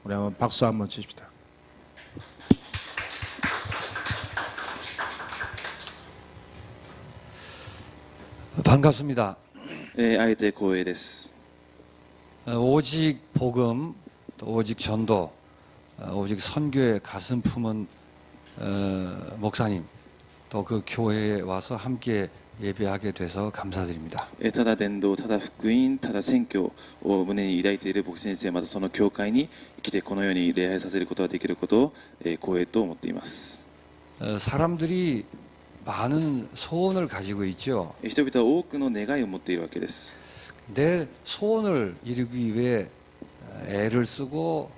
우리 한번 박수 한번 치십시다. 반갑습니다. あえて光栄です。 오직 복음, 또 오직 전도, 오직 선교의 가슴 품은 목사님, 또 그 교회에 와서 함께 예배하게 돼서 감사드립니다. ただ伝道、ただ福音、ただ宣教を胸に抱いている牧師先生、またその教会に来てこのように礼拝させることができることを光栄と思っています。 사람들이 많은 소원을 가지고 있죠. 人々は多くの願いを持っているわけです。 내 소원을 이루기 위해 애를 쓰고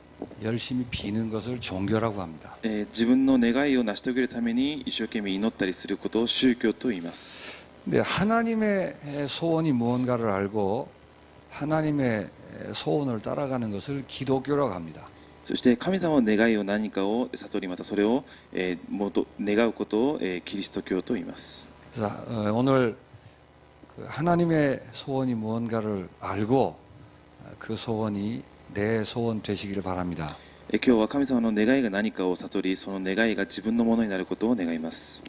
열심히 비는 것을 종교라고 합니다. 自分の願いを成し遂げるために一生懸命祈ったりすることを宗教と言います。 근데 하나님의 소원이 무언가를 알고 하나님의 소원을 따라가는 것을 기독교라고 합니다. そして神様の願いを何かを悟り、またそれを願うことをキリスト教と言います。 그래서 오늘 하나님의 소원이 무언가를 알고 그 소원이 내 소원 되시기를 바랍니다. 今日は神様の願いが何かを悟り、その願いが自分のものになることを願います。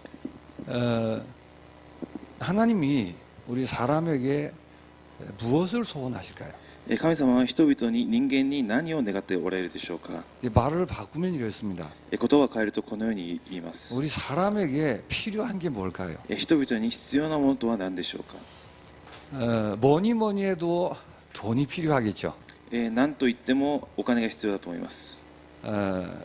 하나님이 우리 사람에게 무엇을 소원하실까요? 神様は人々に、人間に何を願っておられるでしょうか。 말을 바꾸면 이렇습니다. 言葉を変えるとこのように言います。 우리 사람에게 필요한 게 뭘까요? 人々に必要なものとは何でしょうか。 뭐니 뭐니 해도 돈이 필요하겠죠. 何と言ってもお金が必要だと思います。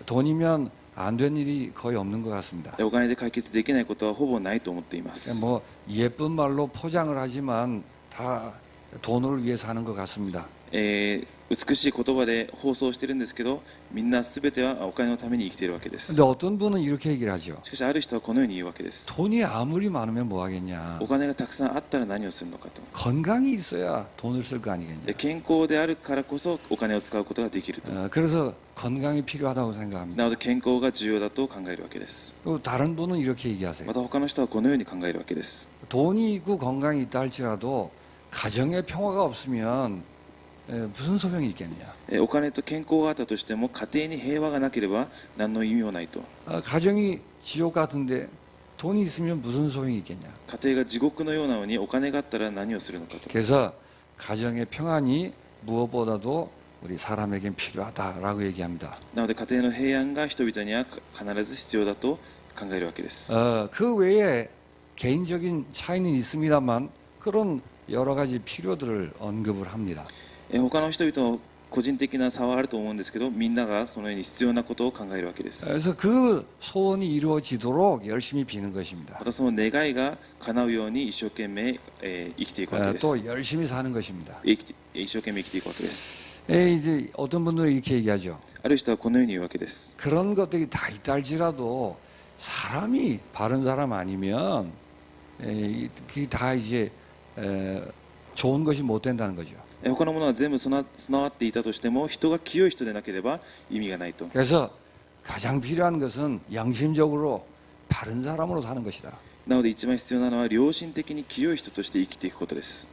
돈이면 안 된 일이 거의 없는 것 같습니다. お金で解決できないことはほぼないと思っています。 뭐 예쁜 말로 포장을 하지만 다 돈을 위해서 하는 것 같습니다. 美しい言葉で放送しているんですけど、みんな全てはお金のために生きているわけです。 근데 어떤 분은 이렇게 얘기를 하죠. しかしある人はこのように言うわけです。 돈이 아무리 많으면 뭐 하겠냐. お金がたくさんあったら何をするのかと。 건강이 있어야 돈을 쓸 거 아니겠냐. 健康であるからこそお金を使うことができると。 그래서 건강이 필요하다고 생각합니다. なので健康が重要だと考えるわけです。 또 다른 분은 이렇게 얘기하세요. また他の人はこのように考えるわけです。 돈이 있고 건강이 있다 할지라도 가정의 평화가 없으면 무슨 소용이 있겠냐. お金と健康があったとしても家庭に平和がなければ何の意味もないと。 가정이 지옥 같은데 돈이 있으면 무슨 소용이 있겠냐. 家庭が地獄のようなのにお金があったら何をするのかと。 그래서 가정의 평안이 무엇보다도 우리 사람에겐 필요하다라고 얘기합니다. なので家庭の平安が人々には必ず必要だと考えるわけです。 그 외에 개인적인 차이는 있습니다만 그런 여러 가지 필요들을 언급을 합니다. 他の人々の個人的な差はあると思うんですけど、みんながこのように必要なことを考えるわけです。 그래서 그 소원이 이루어지도록 열심히 비는 것입니다. またその願いが叶うように一生懸命生きていくわけです。 또 열심히 사는 것입니다. 一生懸命生きていくわけです。 이제 어떤 분들은 이렇게 얘기하죠. ある人はこのように言うわけです。 그런 것들이 다 있다 할지라도 사람이 바른 사람 아니면 그게 다 이제 좋은 것이 못 된다는 거죠. 他のものは全部備わっていたとしても、人が清い人でなければ意味がないと。 그래서 가장 필요한 것은 양심적으로 바른 사람으로 사는 것이다. なので一番必要なのは良心的に清い人として生きていくことです。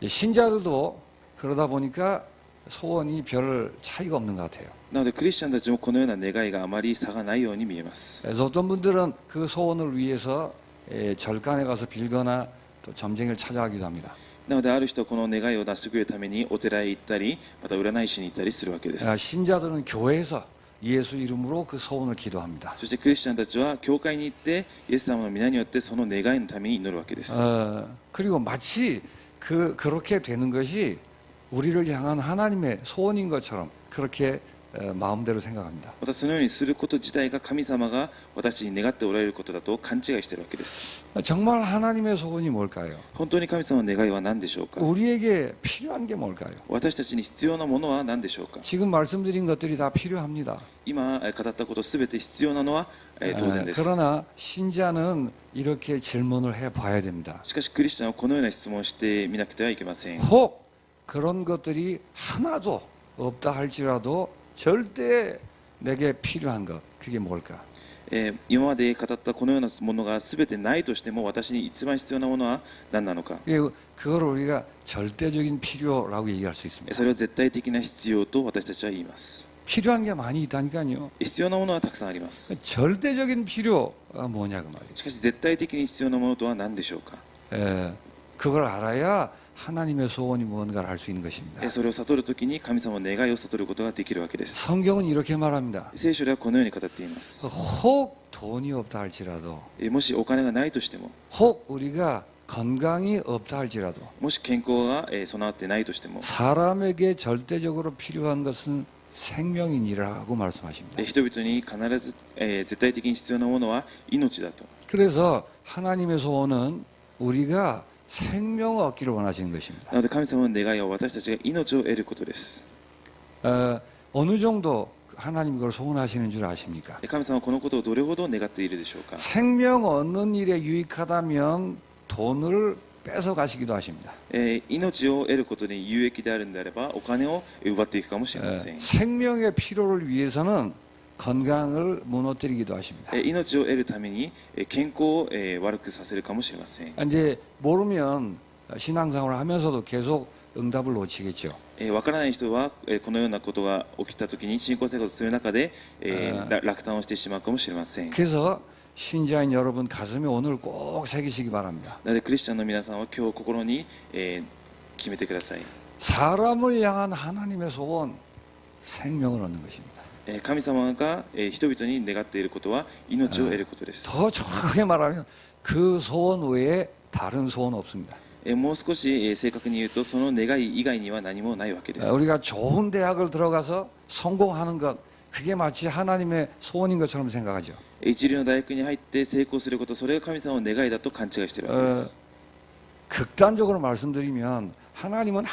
신자들도 그러다 보니까 소원이 별 차이가 없는 것 같아요. なのでクリスチャンたちもこのような願いがあまり差がないように見えます。 그래서 어떤 분들은 그 소원을 위해서 절간에 가서 빌거나 또 점쟁이를 찾아가기도 합니다. なのである人はこの願いを成し遂げるためにお寺へ行ったり、また占い師に行ったりするわけです。 신자들은 교회에서 예수 이름으로 그 소원을 기도합니다. そしてクリスチャンたちは教会に行ってイエス様の皆によってその願いのために祈るわけです。 그리고 마치 그렇게 되는 것이 우리를 향한 하나님의 소원인 것처럼 그렇게 마음대로 생각합니다. またそのようにすること自体が神様が私に願っておられることだと勘違いしているわけです。 정말 하나님의 소원이 뭘까요? 本当に神様の願いは何でしょうか。 우리에게 필요한 게 뭘까요? 私たちに必要なものは何でしょうか。 지금 말씀드린 것들이 다 필요합니다. 今語ったことすべて必要なのは当然です。 그러나 신자는 이렇게 질문을 해봐야 됩니다. しかしクリスチャンはこのような質問をしてみなくてはいけません。 혹 그런 것들이 하나도 없다 할지라도 절대 내게 필요한 것 그게 뭘까? 今まで語ったこのようなものが全てないとしても私に一番必要なものは何なのか、 예, 그걸 우리가 절대적인 필요라고 얘기할 수 있습니다. それを絶対的な必要と私たちは言います。 필요한 게 많이 있다니까요. 必要なものはたくさんあります。 절대적인 필요가 뭐냐 그 말이에요. しかし絶対的に必要なものとは何でしょうか。 그걸 알아야 하나님의 소원이 무언가를 할 수 있는 것입니다. それを悟るときに神様の願いを悟ることができるわけです。 성경은 이렇게 말합니다. 聖書ではこのように語っています。 혹 돈이 없다 할지라도, もしお金がないとしても、 혹 우리가 건강이 없다 할지라도, もし健康が備わってないとしても、 사람에게 절대적으로 필요한 것은 생명이니라고 말씀하십니다. 人々に必ず絶対的に必要なものは命だと。 그래서 하나님의 소원은 우리가 생명을 얻기를 원하시는 것입니다. なので神様の願いは私たちが命を得ることです。 어느 정도 하나님 그걸 소원하시는 줄 아십니까? 神様はこのことをどれほど願っているでしょうか。 생명 얻는 일에 유익하다면 돈을 뺏어 가시기도 하십니다. 命を得ることに有益であるのであればお金を奪っていくかもしれません。 생명의 필요를 위해서는 건강을 무너뜨리기도 하십니다. 命を得るために健康を悪くさせるかもしれません。 이제 모르면 신앙생활을 하면서도 계속 응답을 놓치겠죠. わからない人はこのようなことが起きたときに信仰生活をする中で落胆をしてしまうかもしれません。 그래서 신자인 여러분 가슴에 오늘 꼭 새기시기 바랍니다. なのでクリスチャンの皆さんは今日心に決めてください。 사람을 향한 하나님의 소원, 생명을 얻는 것입니다. 神様が人々に願っていることは命を得ることです。 더 정확하게 말하면 그 소원 외에 다른 소원 없습니다. もう少し正確に言うとその願い以外には何もないわけです。 우리가 좋은 대학을 들어가서 성공하는 것, 그게 마치 하나님의 소원인 것처럼 생각하죠. 一流の大学に入って成功すること、それが神様の願いだと勘違いしているわけです。 극단적으로 말씀드리면 하나님은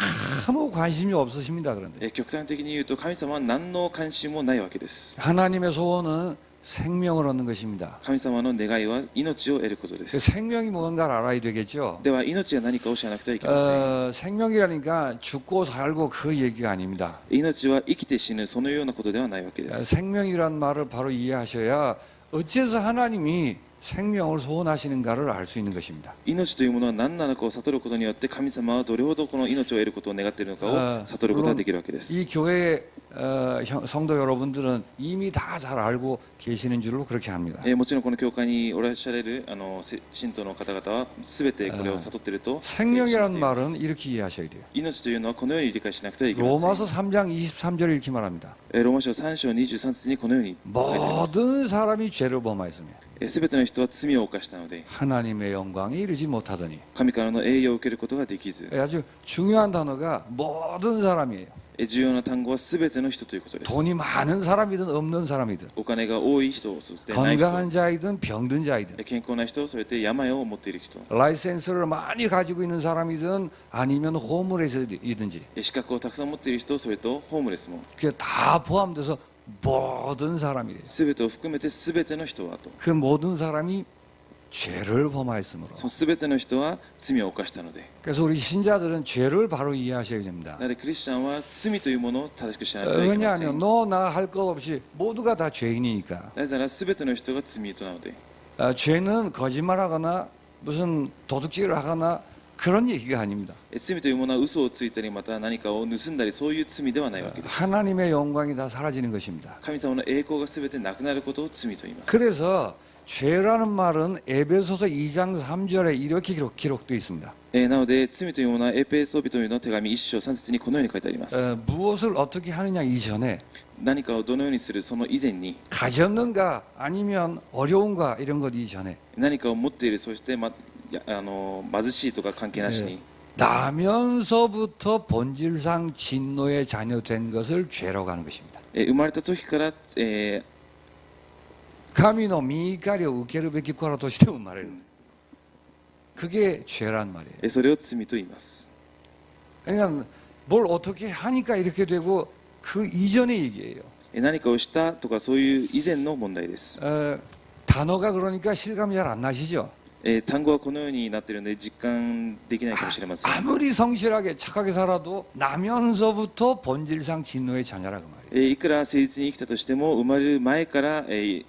아무 관심이 없으십니다. 그런데 極端的に言うと神様は何の関心もないわけです。 하나님의 소원은 생명을 얻는 것입니다. 神様の願いは命を得ることで 그 す。 생명이 무언가를 알아야 되겠죠. では命が何かを知らなくてはいけません。 생명이라니까 죽고 살고 그 얘기가 아닙니다. 命は生きて死ぬ、そのようなことではないわけです。 생명이란 말을 바로 이해하셔야 어째서 하나님이 생명을 소원하시는가를 알 수 있는 것입니다. 命というものは何なのかを悟ることによって神様はどれほどこの命を得ることを願っているのかを悟ることができるわけで 이 す。 교회 성도 여러분들은 이미 다 잘 알고 계시는 줄로 그렇게 합니다. もちろんこの教会におらっしゃれる信徒の方々は全てこれを悟っていると信じてい 생명이라는 ま 말은 す。 이렇게 이해하셔야 돼요. 命というのはこのように理解しなくてはいけません。 로마서 3장 23절 이렇게 말합니다. ローマ書3章23節にこのように書いてあります。 모든 사람이 죄를 범하였으며 全ての人は罪を犯したので 하나님의 영광에 이르지 못하더니. 神からの栄誉を受けることができず、 아주 중요한 단어가 모든 사람이에요. 重要な単語は全ての人ということです。 돈이 많은 사람이든 없는 사람이든 お金が多い人、そしてない人、 건강한 자이든 병든 자이든 健康な人、それで病を持っている人、 라이센스를 많이 가지고 있는 사람이든 아니면 호물에서이든지 資格をたくさん持っている人、それとホームレスも 그게 다 포함돼서 모든 사람이래요. 全てを含めて全ての人はと、 그 모든 사람이 죄를 범하였으므로. その全ての人は罪を犯したので、 그래서 우리 신자들은 죄를 바로 이해하셔야 됩니다. なのでクリスチャンは罪というものを正しく知らなくてはいけません。 왜냐하면 너 나 할 것 없이 모두가 다 죄인이니까. なぜなら全ての人が罪人なので、 죄는 거짓말하거나 무슨 도둑질을 하거나 그런 얘기가 아닙니다. 罪というものは嘘をついたりまた何かを盗んだりそういう罪ではないわけです。 하나님의 영광이 다 사라지는 것입니다. 神様の栄光が全てなくなることを罪と言います。 그래서 죄라는 말은 에베소서 2장 3절에 이렇게 기록되어 있습니다. なので罪というものはエペソビトへの手紙1章3節にこのように書いてあります。 무엇을 어떻게 하느냐 이전에 何かをどのようにするその以前に、 가졌는가 아니면 어려운가 이런 것 이전에 何かを持っている、そして貧しいとか関係なしに、 나면서부터 본질상 진노의 자녀 된 것을 죄라고 하는 것입니다. 生まれた時から、神の御怒りを受けるべき子らとして生まれる。 그게 죄란 말이에요. それを罪と言います。 그러니까 뭘 어떻게 하니까 이렇게 되고 그 이전의 얘기예요. 何かをしたとかそういう以前の問題です。 단어가 그러니까 실감이 잘 안 나시죠? 単語はこのようになっているので実感できないかもしれません。 아무리 성실하게 착하게 살아도 나면서부터 본질상 진노의 자녀라 그 말이에요. いくら誠実に生きたとしても生まれる前から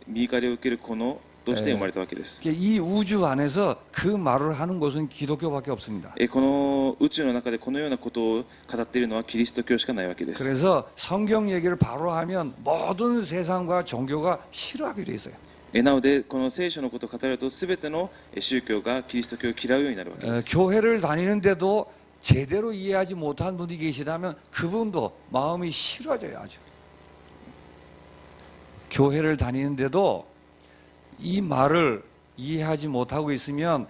身怒りを受ける子のとして生まれたわけです。 이 우주 안에서 그 말을 하는 곳은 기독교밖에 없습니다. この宇宙の中でこのようなことを語っているのはキリスト教しかないわけです。 그래서 성경 얘기를 바로 하면 모든 세상과 종교가 싫어하게 돼 있어요. なのでこの聖書のことを語ると全ての宗教がキリスト教を嫌うようになるわけです。 교회를 다니는데도 제대로 이해하지 못한 분이 계시다면 그분도 마음이 싫어져요. 아주. 교회를 다니는데도 이 말을 이해하지 못하고 있으면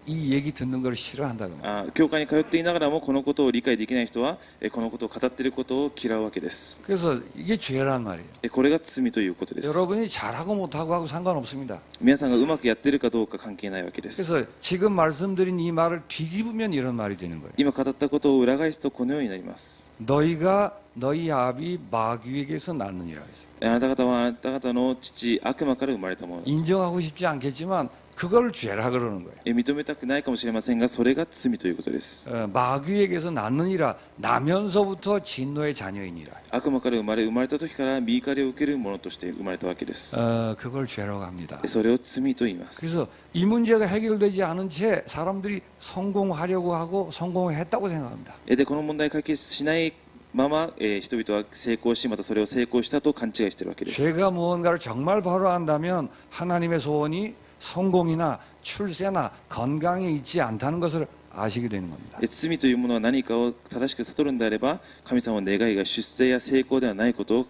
이 얘기 듣는 걸 싫어한다 그 말이에요. 教会に通っていながらもこのことを理解できない人はこのことを語っていることを嫌うわけです。 그래서 이게 죄란 말이에요. これが罪ということです。 여러분이 잘하고 못하고 하고 상관없습니다. 皆さんがうまくやっているかどうか関係ないわけです。 그래서 지금 말씀드린 이 말을 뒤집으면 이런 말이 되는 거예요. 今語ったことを裏返すとこのようになります。 너희가 너희 아비 마귀에게서 낳느니라 했어요. あなた方はあなた方の父悪魔から生まれたもの。 인정하고 싶지 않겠지만 그걸 죄라 그러는 거예요. 認めたくないかもしれませんがそれが罪ということです。 마귀에게서 낳느니라 나면서부터 진노의 자녀이니라. 悪魔から生まれた時から身怒りを受けるものとして生まれたわけです。 그걸 죄라고 합니다. それを罪と言います。 그래서 이 문제가 해결되지 않은 채 사람들이 성공하려고 하고 성공했다고 생각합니다. でこの問題を解決しないまま、人々は成功しまたそれを成功したと勘違いしているわけです。 죄가 무언가를 정말 바로 안다면 하나님의 소원이 성공이나 출세나 건강에 있지 않다는 것을 아시게 되는 겁니다. 罪というものは何かを正しく悟るんであれば神様の願いが出世や成功ではないことを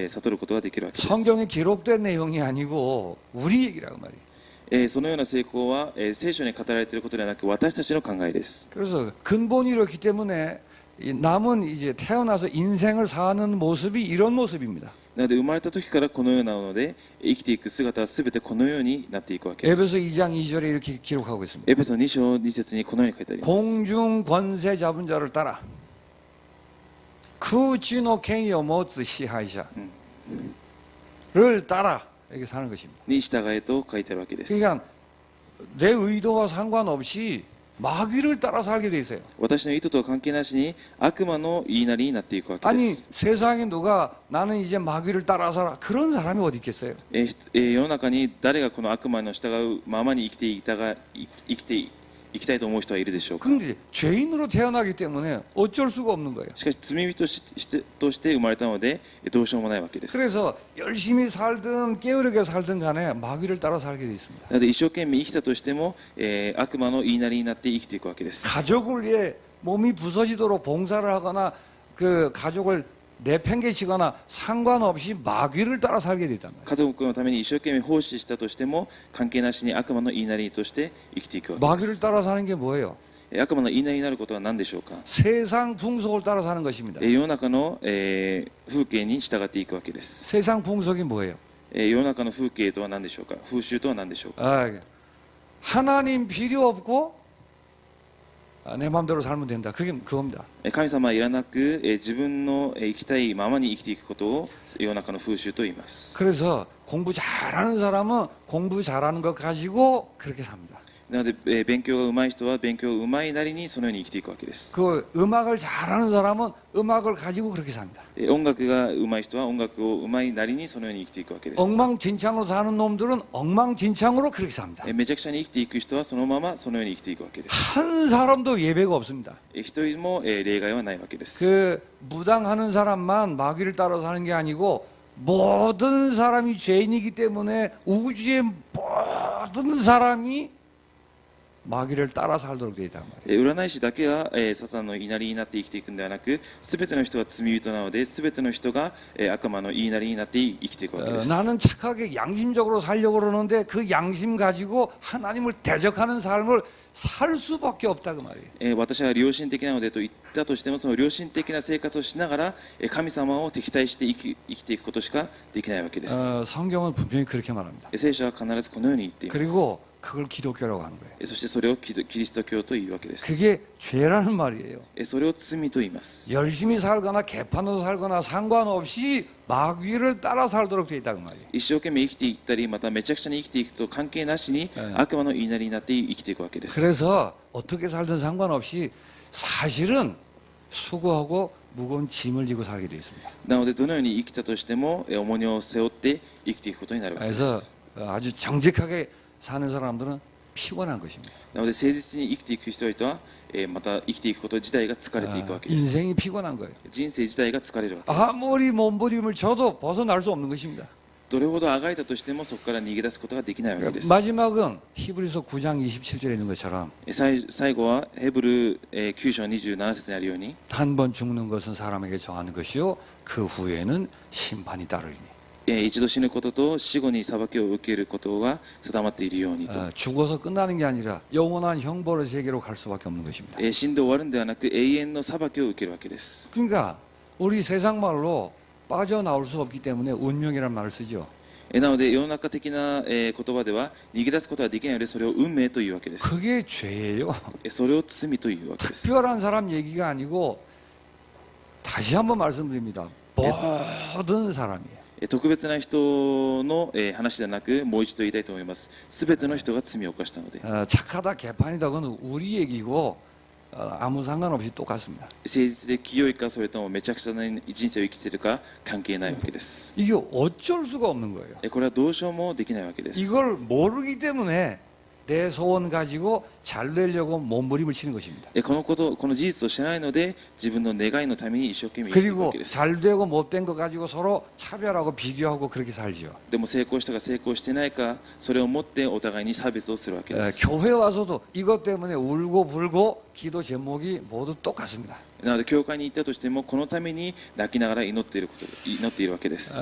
悟ることができるわけです。 성경에 기록된 내용이 아니고 우리 얘기라고 말이에요. そのような成功は聖書に語られていることではなく私たちの考えです。 그래서 근본이 이렇기 때문에 이 남은 이제 태어나서 인생을 사는 모습이 이런 모습입니다. なので生まれた時からこのようなので生きていく姿はすべてこのようになっていくわけです。 에베소 2장 2절에 이렇게 기록하고 있습니다. エペソ2章2節にこのように書いてあります。 공중 권세 잡은 자를 따라 쿠치노케이오 모츠 시하이샤를 따라 이렇게 사는 것입니다. に従えと書いてあるわけです。 그러니까 내 의도와 상관없이 마귀를 따라 살게 돼 있어요. 私の意図とは関係なしに悪魔の言いなりになっていくわけで 아니 す。 세상에 누가 나는 이제 마귀를 따라 살아 그런 사람이 어디 있겠어요? 世の中に誰がこの悪魔の従うままに生きていきたいと思う人はいるでしょうか。 근데 죄인으로 태어나기 때문에 어쩔 수가 없는 거예요. しかし罪人として生まれたのでどうしようもないわけです。 그래서 열심히 살든 게으르게 살든 간에 마귀를 따라 살게 돼 있습니다. なので一生懸命生きたとしても、悪魔の言いなりになって生きていくわけです。 가족을 위해 몸이 부서지도록 봉사를 하거나 그 가족을 내팽개치거나 상관없이 마귀를 따라 살게 되단 말이에요. 家族のために一生懸命奉仕したとしても関係なしに悪魔の言いなりとして生きていくわけで 마귀를 す。 따라 사는 게 뭐예요? 悪魔の言いなりになることは何でしょうか。 세상 풍속을 따라 사는 것입니다. 世の中の、風景に従っていくわけです。 세상 풍속이 뭐예요? 世の中の風景とは何でしょうか。風習とは何でしょうか。 하나님 필요 없고 내 마음대로 살면 된다. 그게 그겁니다. 神様はいらなく、自分の生きたいままに生きていくことを世の中の風習と言います。 그래서 공부 잘하는 사람은 공부 잘하는 것 가지고 그렇게 삽니다. なので、勉強が上手い人は勉強が上手いなりにそのように生きていくわけです。 그 음악을 잘하는 사람은 음악을 가지고 그렇게 삽니다. 音楽が上手い人は音楽を上手いなりにそのように生きていくわけです。 엉망진창으로 사는 놈들은 엉망진창으로 그렇게 삽니다. めちゃくちゃに生きていく人はそのままそのように生きていくわけです。 한 사람도 예배가 없습니다. 一人も例外はないわけです。 그 무당하는 사람만 마귀를 따라 사는 게 아니고 모든 사람이 죄인이기 때문에 우주의 모든 사람이 마귀를 따라 살도록 되어 있단 말이에요. 占い師だけが、サタンの言いなりになって生きていくんではなく、すべての人は罪人なので、すべての人が、悪魔の言いなりになって生きていくわけです。 나는 착하게 양심적으로 살려고 그러는데 그 양심 가지고 하나님을 대적하는 삶을 살 수밖에 없다 그 말이에요. 私は良心的なのでと言ったとしても、その良心的な生活をしながら神様を敵対して生きていくことしかできないわけです。 성경은 분명히 그렇게 말합니다. 聖書は必ずこのように言っています。 그리고 그걸 기독교라고 하는 거예요. そしてそれをキリスト教というわけです。 그게 죄라는 말이에요. それを罪と言います。 열심히 살거나 개판으로 살거나 상관없이 마귀를 따라 살도록 되어 있다 그 말이에요. 一生懸命生きていったり、まためちゃくちゃに生きていくと関係なしに悪魔の言いなりになって生きていくわけです。 그래서 어떻게 살든 상관없이 사실은 수고하고 무거운 짐을 지고 살게 되어 있습니다. なのでどのように生きたとしても重荷を背負って生きていくことになるわけで 그래서 す。 아주 정직하게 사는 사람들은 피곤한 것입니다. なので誠実に生きていく人々はまた生きていくこと自体が疲れていくわけです。 인생이 피곤한 거예요. 人生自体が疲れるわけです。 아무리 몸부림을 쳐도 벗어날 수 없는 것입니다. どれほどあがいたとしてもそこから逃げ出すことができないわけです。 마지막은 히브리서 9장 27절에 있는 것처럼 最後はヘブル9章27節にあるように 한 번 죽는 것은 사람에게 정하는 것이요 그 후에는 심판이 따르리니 一度死ぬことと死後に裁きを受けることが定まっているようにと、 죽어서 끝나는 게 아니라 영원한 형벌의 세계로 갈 수밖에 없는 것입니다. 死んで終わるんではなく永遠の裁きを受けるわけです。 그러니까 우리 세상 말로 빠져나올 수 없기 때문에 운명이라는 말을 쓰죠. なので世の中的な言葉では逃げ出すことができないのでそれを運命というわけです。 그게 죄예요. それを罪というわけです。 특별한 사람 얘기가 아니고 다시 한번 말씀드립니다. 모든 사람이에요. 特別な人の話ではなくもう一度言いたいと思います。すべての人が罪を犯したので 착하다 개판이다 그건 우리 얘기고 아무 상관없이 똑같습니다. 誠実で清いかそれともめちゃくちゃな人生を生きているか関係ないわけです。 이게 어쩔 수가 없는 거예요. これはどうしようもできないわけです。 이걸 모르기 때문에 내 소원 가지고 잘 되려고 몸부림을 치는 것입니다. この事実を知らないので自分の願いのために一生懸命生きていくわ 그리고 けです。 잘 되고 못된 거 가지고 서로 차별하고 비교하고 그렇게 살죠. でも成功したか成功してないかそれをもってお互いに差別をするわけです。 교회 와서도 이것 때문에 울고 불고 기도 제목이 모두 똑같습니다. なので教会に行ったとしてもこのために泣きながら祈っているわけです。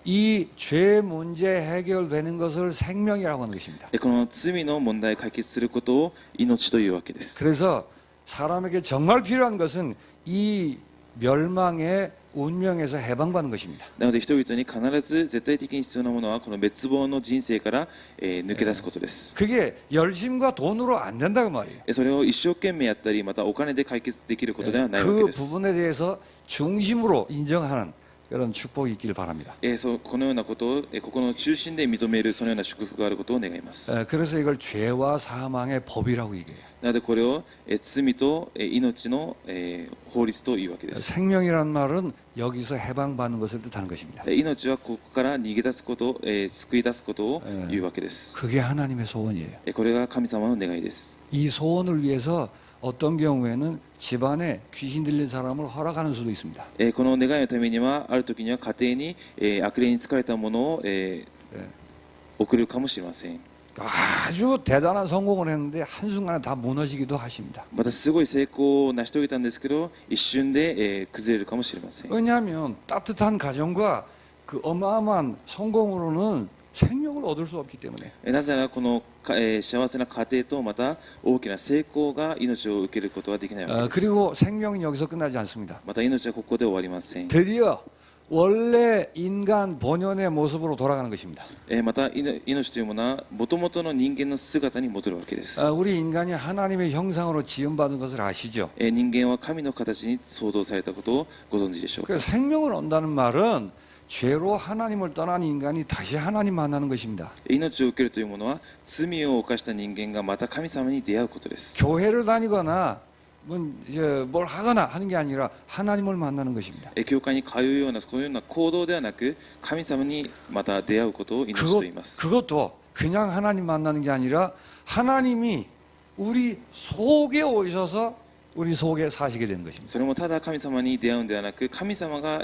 이 죄 문제 해결되는 것을 생명이라고 하는 것입니다. この罪の問題を解決することを命というわけです。 그래서 사람에게 정말 필요한 것은 이 멸망의 운명에서 해방받는 것입니다. なので人々に必ず絶対的に必要なものはこの滅亡の人生から抜け出すことです。 그게 열심과 돈으로 안 된다고 말이에요. それを一生懸命やったりまたお金で解決できることではないわけ 그 です。 부분에 대해서 중심으로 인정하는 그런 축복이 있기를 바랍니다. このようなことをここの中心で認めるそのような祝福があることを願います。 그래서 이걸 죄와 사망의 법이라고 얘기해요. なのでこれを罪と命の法律というわけです。 생명이란 말은 여기서 해방받는 것을 뜻하는 것입니다. 命はここから逃げ出すこと救い出すことを言うわけです。 그게 하나님의 소원이에요. これが神様の願いです。 이 소원을 위해서 어떤 경우에는 집안에 귀신 들린 사람을 허락하는 수도 있습니다. この願いのためにはある時には家庭に悪霊に疲れたものを送るかもしれません。 아주 대단한 성공을 했는데 한순간에 다 무너지기도 하십니다. またすごい成功を成し遂げたんですけど一瞬で崩れるかもしれません。 왜냐하면 따뜻한 가정과 그 어마어마한 성공으로는 생명을 얻을 수 없기 때문에 なぜならこの幸せな家庭とまた大きな成功が命を受けることはできないわけです。 그리고 생명은 여기서 끝나지 않습니다. また命はここで終わりません。 드디어 원래 인간 본연의 모습으로 돌아가는 것입니다. また命というものは元々の人間の姿に戻るわけです。 우리 인간이 하나님의 형상으로 지음받은 것을 아시죠? 人間は神の形に創造されたことをご存知でしょうか。 그러니까 생명을 얻는다는 말은 죄로 하나님을 떠난 인간이 다시 하나님 만나는 것입니다. 命を受けるというものは罪を犯した人間がまた神様に出会うことです。 교회를 다니거나 뭘 하거나 하는 게 아니라 하나님을 만나는 것입니다. 教会に通うようなこのような行動ではなく神様にまた出会うことを命と言います。 그것도 그냥 하나님 만나는 게 아니라 하나님이 우리 속에 오셔서 우리 속에 사시게 되는 것입니다. それもただ神様に出会うんではなく神様が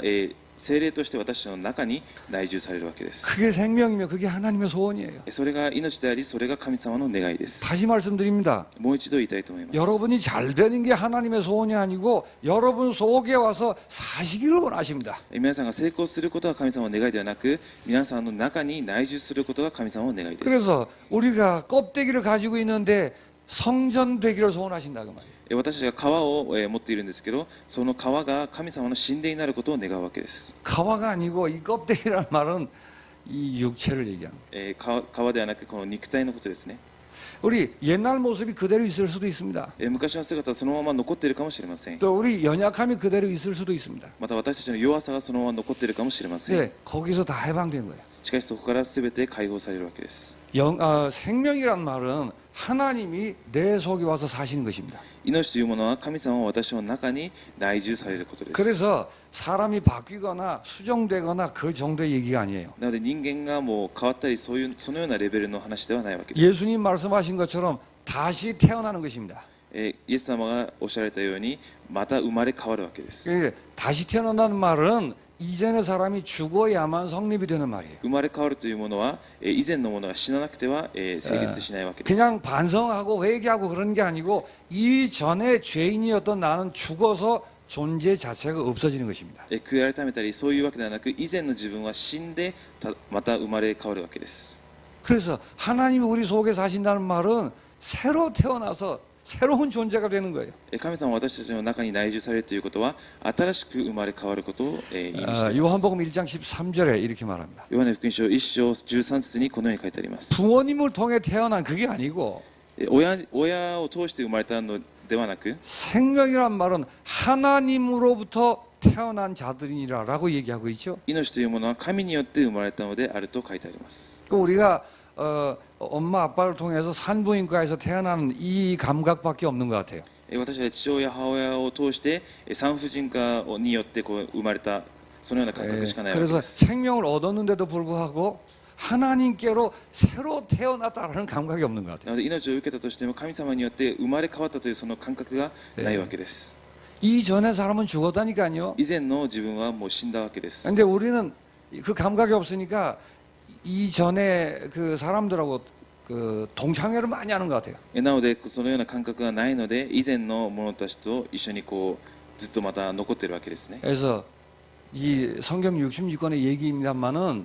聖霊として私の中に内住されるわけです。 그게 생명이며 그게 하나님의 소원이에요. それが命でありそれが神様の願いです。 다시 말씀드립니다. もう一度言いたいと思います。 여러분이 잘 되는 게 하나님의 소원이 아니고 여러분 속에 와서 사시기를 원하십니다. 皆さんが成功することが神様の願いではなく皆さんの中に内住することが神様の願いです。 그래서 우리가 껍데기를 가지고 있는데 성전 되기를 소원하신다 그 말이에요. 私たちが皮を持っているんですけどその皮が神様の神殿になることを願うわけです。 가와가 아니고 이 껍데기라는 말은 이 육체를 얘기합니다. 皮ではなくこの肉体のことですね。 우리 옛날 모습이 그대로 있을 수도 있습니다. 昔の姿はそのまま残っているかもしれません。 또 우리 연약함이 그대로 있을 수도 있습니다. また私たちの弱さがそのまま残っているかもしれません。 네, 거기서 다 해방된 거예요. しかしそこから全て解放されるわけです。 생명이란 말은 하나님이 내 속에 와서 사시는 것입니다. 命というものは神様は私の中に内住されることです。 그래서 사람이 바뀌거나 수정되거나 그 정도의 얘기가 아니에요. なので人間がもう変わったりそのようなレベルの話ではないわけです。 예수님 말씀하신 것처럼 다시 태어나는 것입니다. イエス様がおっしゃられたようにまた生まれ変わるわけです。 예, 다시 태어난다는 말은 이전의 사람이 죽어야만 성립이 되는 말이에요. 生まれ変わるというものは以前のものが死ななくては成立しないわけです。 그냥 반성하고 회개하고 그런 게 아니고 이전에 죄인이었던 나는 죽어서 존재 자체가 없어지는 것입니다. 悔い改めたりそういうわけではなく以前の自分は死んでまた生まれ変わるわけです。 그래서 하나님이 우리 속에 사신다는 말은 새로 태어나서 새로운 존재가 되는 거예요. 神様は私たちの中に内住されるということは新しく生まれ変わることを意味しています。 요한복음 1장 13절에 이렇게 말합니다. ヨハネ福音書1章13節にこのように書いてあります。 부모님을 통해 태어난 그게 아니고 親を通して生まれたのではなく 생명이란 말은 하나님으로부터 태어난 자들이라고 얘기하고 있죠. 命というものは神によって生まれたのであると書いてあります。 그 우리가 엄마 아빠를 통해서 산부인과에서 태어나는 이 감각밖에 없는 것 같아요. 私たち父親母親を通して産婦人科によって生まれたそのような感覚しかないわけ 그래서 です。 생명을 얻었는데도 불구하고 하나님께로 새로 태어났다라는 감각이 없는 것 な 같아요. ので命を受けたとしても神様によって生まれ変わったというその感覚がないわけです。 이전의 사람은 죽었다니까요. 以前の自分はもう死んだわけです。 근데 우리는 그 감각이 없으니까 이전에 그 사람들하고 그 동창회를 많이 하는 것 같아요. なのでそのような感覚がないので以前の者たちと一緒にずっとまた残っているわけですね。 그래서 이 성경 66권의 얘기입니다만은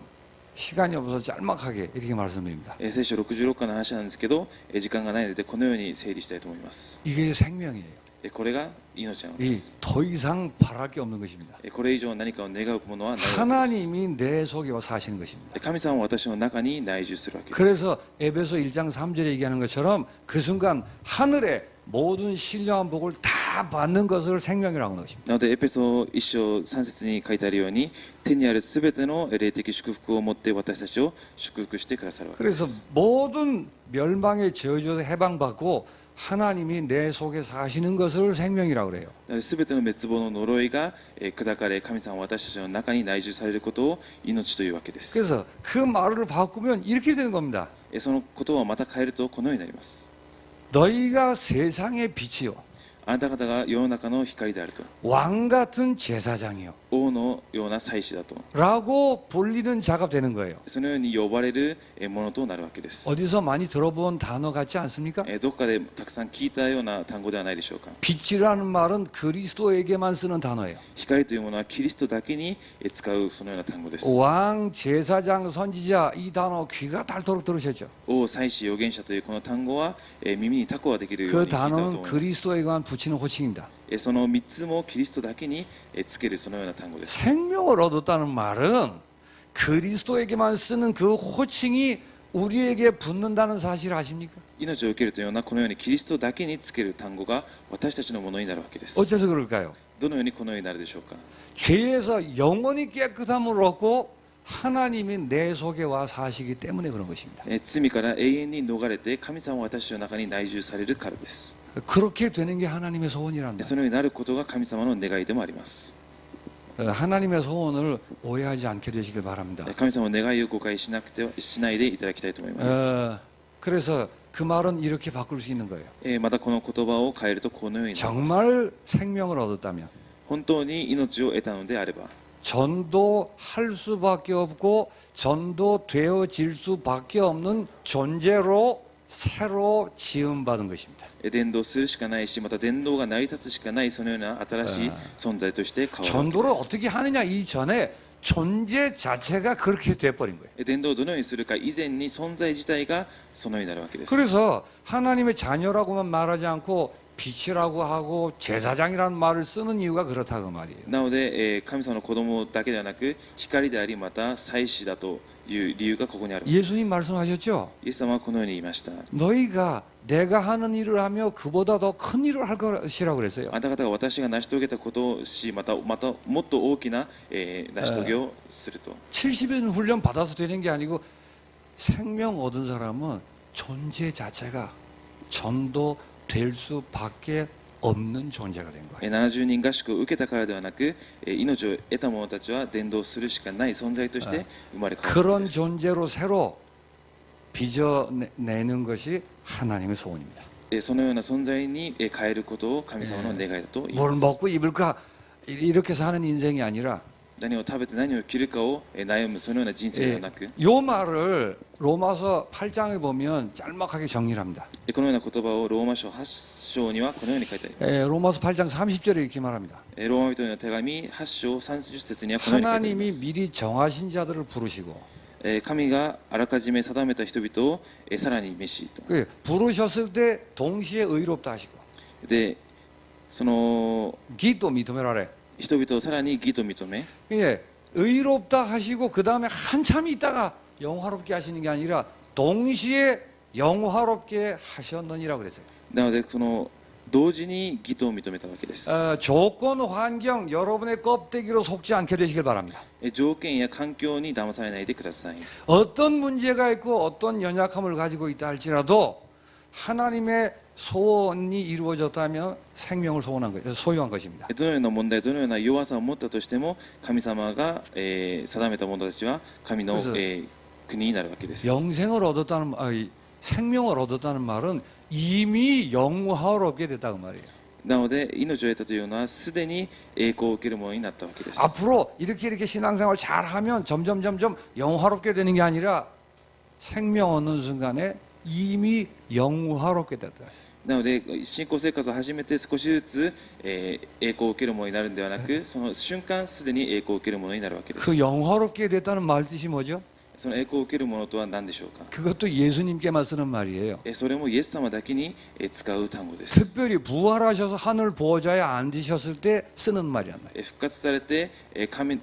시간이 없어서 짤막하게 이렇게 말씀드립니다. 聖書66巻の話なんですけど時間がないのでこのように整理したいと思います。 이게 생명이에요. これが命なので 이 す。 더 이상 바랄 게 없는 것입니다. これ以上何かを願うものはないわけです。 하나님이 내 속에 와 사시는 것입니다. 神様は私の中に内住するわけです。 그래서 에베소 1장 3절에 얘기하는 것처럼 그 순간 하늘의 모든 신령한 복을 다 받는 것을 생명이라고 하는 것입니다. なのでエペソ1章3節に書いてあるように天にあるすべての霊的祝福を持って私たちを祝福してくださるわけで 그래서 す。 모든 멸망의 저주에서 해방받고 하나님이 내 속에 사시는 것을 생명이라고 그래요. すべての滅亡の呪いが砕かれ神様は私たちの中に内住されることを命というわけです。 그래서 그 말을 바꾸면 이렇게 되는 겁니다. その言葉をまた変えるとこのようになります。 너희가 세상의 빛이요 あなた方が世の中の光であると 왕 같은 제사장이요 王のような祭司だと 라고 불리는 자가 되는 거예요. そのように呼ばれるものとなるわけです。 어디서 많이 들어본 단어 같지 않습니까? どこかでたくさん聞いたような単語ではないでしょうか。 빛이라는 말은 그리스도에게만 쓰는 단어예요. 光というものはキリストだけに使うそのような単語です。 왕, 제사장, 선지자 이 단어 귀가 닳도록 들으셨죠? 王、祭司、預言者というこの単語は耳にタコができるよう 그 に聞いたと 단어는 思います。 그리스도에게만 붙이는 호칭입니다. その3つもキリストだけにつけるそのような単語です。 생명을 얻었다는 말은 그리스도에게만 쓰는 그 호칭이 우리에게 붙는다는 사실 아십니까? 命を受けるというようなこのようにキリストだけにつける単語が私たちのものになるわけです。 어째서 그럴까요? どのようにこのようになるでしょうか。 죄에서 영원히 깨끗함을 얻고 하나님이 내 속에 와 사시기 때문에 그런 것입니다. 罪から永遠に逃れて神様は私の中に内住されるからです。 그렇게 되는 게 하나님의 소원이란다. そのようになることが神様の願いでもあります。 하나님의 소원을 오해하지 않게 되시길 바랍니다. 神様の願いを誤解しないでいただきたいと思います。 그래서 그 말은 이렇게 바꿀 수 있는 거예요. またこの言葉を変えるとこのようになります。 정말 생명을 얻었다면 本当に命を得たのであれば 전도할 수밖에 없고 전도되어질 수밖에 없는 존재로 새로 지음받은 것입니다. 伝道するしかないしまた伝道が成り立つしかないそのような新しい存在として変わるわけ 전도를 です。 어떻게 하느냐 이전에 존재 자체가 그렇게 돼버린 거예요. 伝道をどのようにするか以前に存在自体がそのようになるわけです。 그래서 하나님의 자녀라고만 말하지 않고 빛이라고 하고 제사장이라는 말을 쓰는 이유가 그렇다 그 말이에요. なので、神様の子供だけではなく光でありまた祭司だという理由がここにあるわけです。 예수님 말씀하셨죠. イエス様はこのように言いました。 너희가 내가 하는 일을 하며 그보다 더 큰 일을 할 것이라고 그랬어요. あなた方が私が成し遂げたことをし、またもっと大きな、成し遂げをすると。 70년 훈련 받아서 되는 게 아니고 생명 얻은 사람은 존재 자체가 전도될 수밖에 없는 존재가 된 거예요. 70人合宿を受けたからではなく、命を得た者たちは伝道するしかない存在として生まれ変わるの 그런 です。 존재로 새로 빚어내는 것이 하나님의 소원입니다. そのような存在に変えることを神様の願いだと言い 뭘 ます。 먹고 입을까 이렇게 사는 인생이 아니라 何を食べて何を着るかを悩むそのような人生ではなく、 요 말을 로마서 8장에 보면 짤막하게 정리를 합니다. このような言葉をローマ書8章にはこのように書いてあります。 로마서 8장 30절에 이렇게 말합니다. ローマ人への手紙8章30節にはこのように書いてありま 하나님이 す。 미리 정하신 자들을 부르시고 神があらかじめ定めた人々をさらに召しと。 부르셨을 때 동시에 의롭다 하시고 で、その 기도 믿음이라래. 人々をさらに義と認め、 예, 의롭다 하시고 그 다음에 한참 있다가 영화롭게 하시는 게 아니라 동시에 영화롭게 하셨느니라고 그랬어요. なのでその同時に義と認めたわけです。 조건 환경 여러분의 껍데기로 속지 않게 되시길 바랍니다. 条件や環境に騙されないでください。 어떤 문제가 있고 어떤 연약함을 가지고 있다 할지라도 하나님의 소원이 이루어졌다면 생명을 소유한 것입니다. どのような問題、どのような弱さを持ったとしても神様が、定めた者たちは神の、国になるわけです。 영생을 얻었다는 생명을 얻었다는 말은 이미 영화롭게 됐다 그 말이에요. なので命を得たというのはすでに栄光を受けるものになったわけです。 앞으로 이렇게 신앙생활 잘하면 점점 영화롭게 되는 게 아니라 생명 얻는 순간에 이미 영화롭게 됐다. なので信仰生活を始めて少しずつ、栄光を受けるものになるのではなく、その瞬間すでに栄光を受けるものになるわけです。 그 영화롭게 됐다는 말 뜻이 뭐죠? その栄光を受けるものとは何でしょうか。 그것도 예수님께만 쓰는 말이에요. それもイエス様だけに使う単語です。 특별히 부활하셔서 하늘 보좌에 앉으셨을 때 쓰는 말이란 말이에요. 復活されて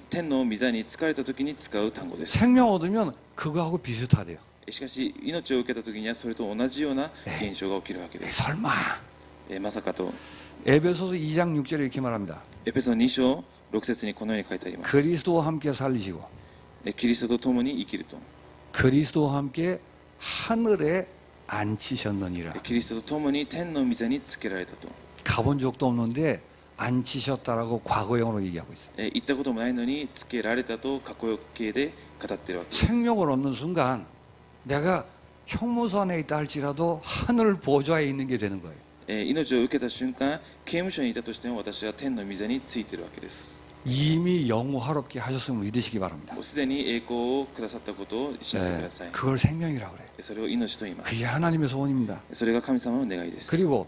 天の御座に疲れた時に使う単語です。 생명 얻으면 그거하고 비슷하대요. しかし命を受けた時にはそれと同じような現象が起きるわけです。 설마 まさかと 에베소서 2장 6절에 이렇게 말합니다. エペソ2章6節にこのように書いてあります。 그리스도와 함께 살리시고 キリストと共に生きると。 그리스도와 함께 하늘에 앉히셨느니라. キリストと共に天の御座につけられたと。 가본 적도 없는데 앉히셨다라고 과거형으로 얘기하고 있어요. 行ったこともないのにつけられたと過去形で語っているわけです。 생명을 얻는 순간 내가 형무소 안에 있다 할지라도 하늘 보좌에 있는 게 되는 거예요. 命を受けた瞬間刑務所にいたとしても私は天の御座についているわけです。 이미 영화롭게 하셨음을 믿으시기 바랍니다. もうすでに栄光をくださったことを信じてください。 그걸 생명이라고 그래요. それを命と言いま 그게 す。 하나님의 소원입니다. それが神様の願いです。 그리고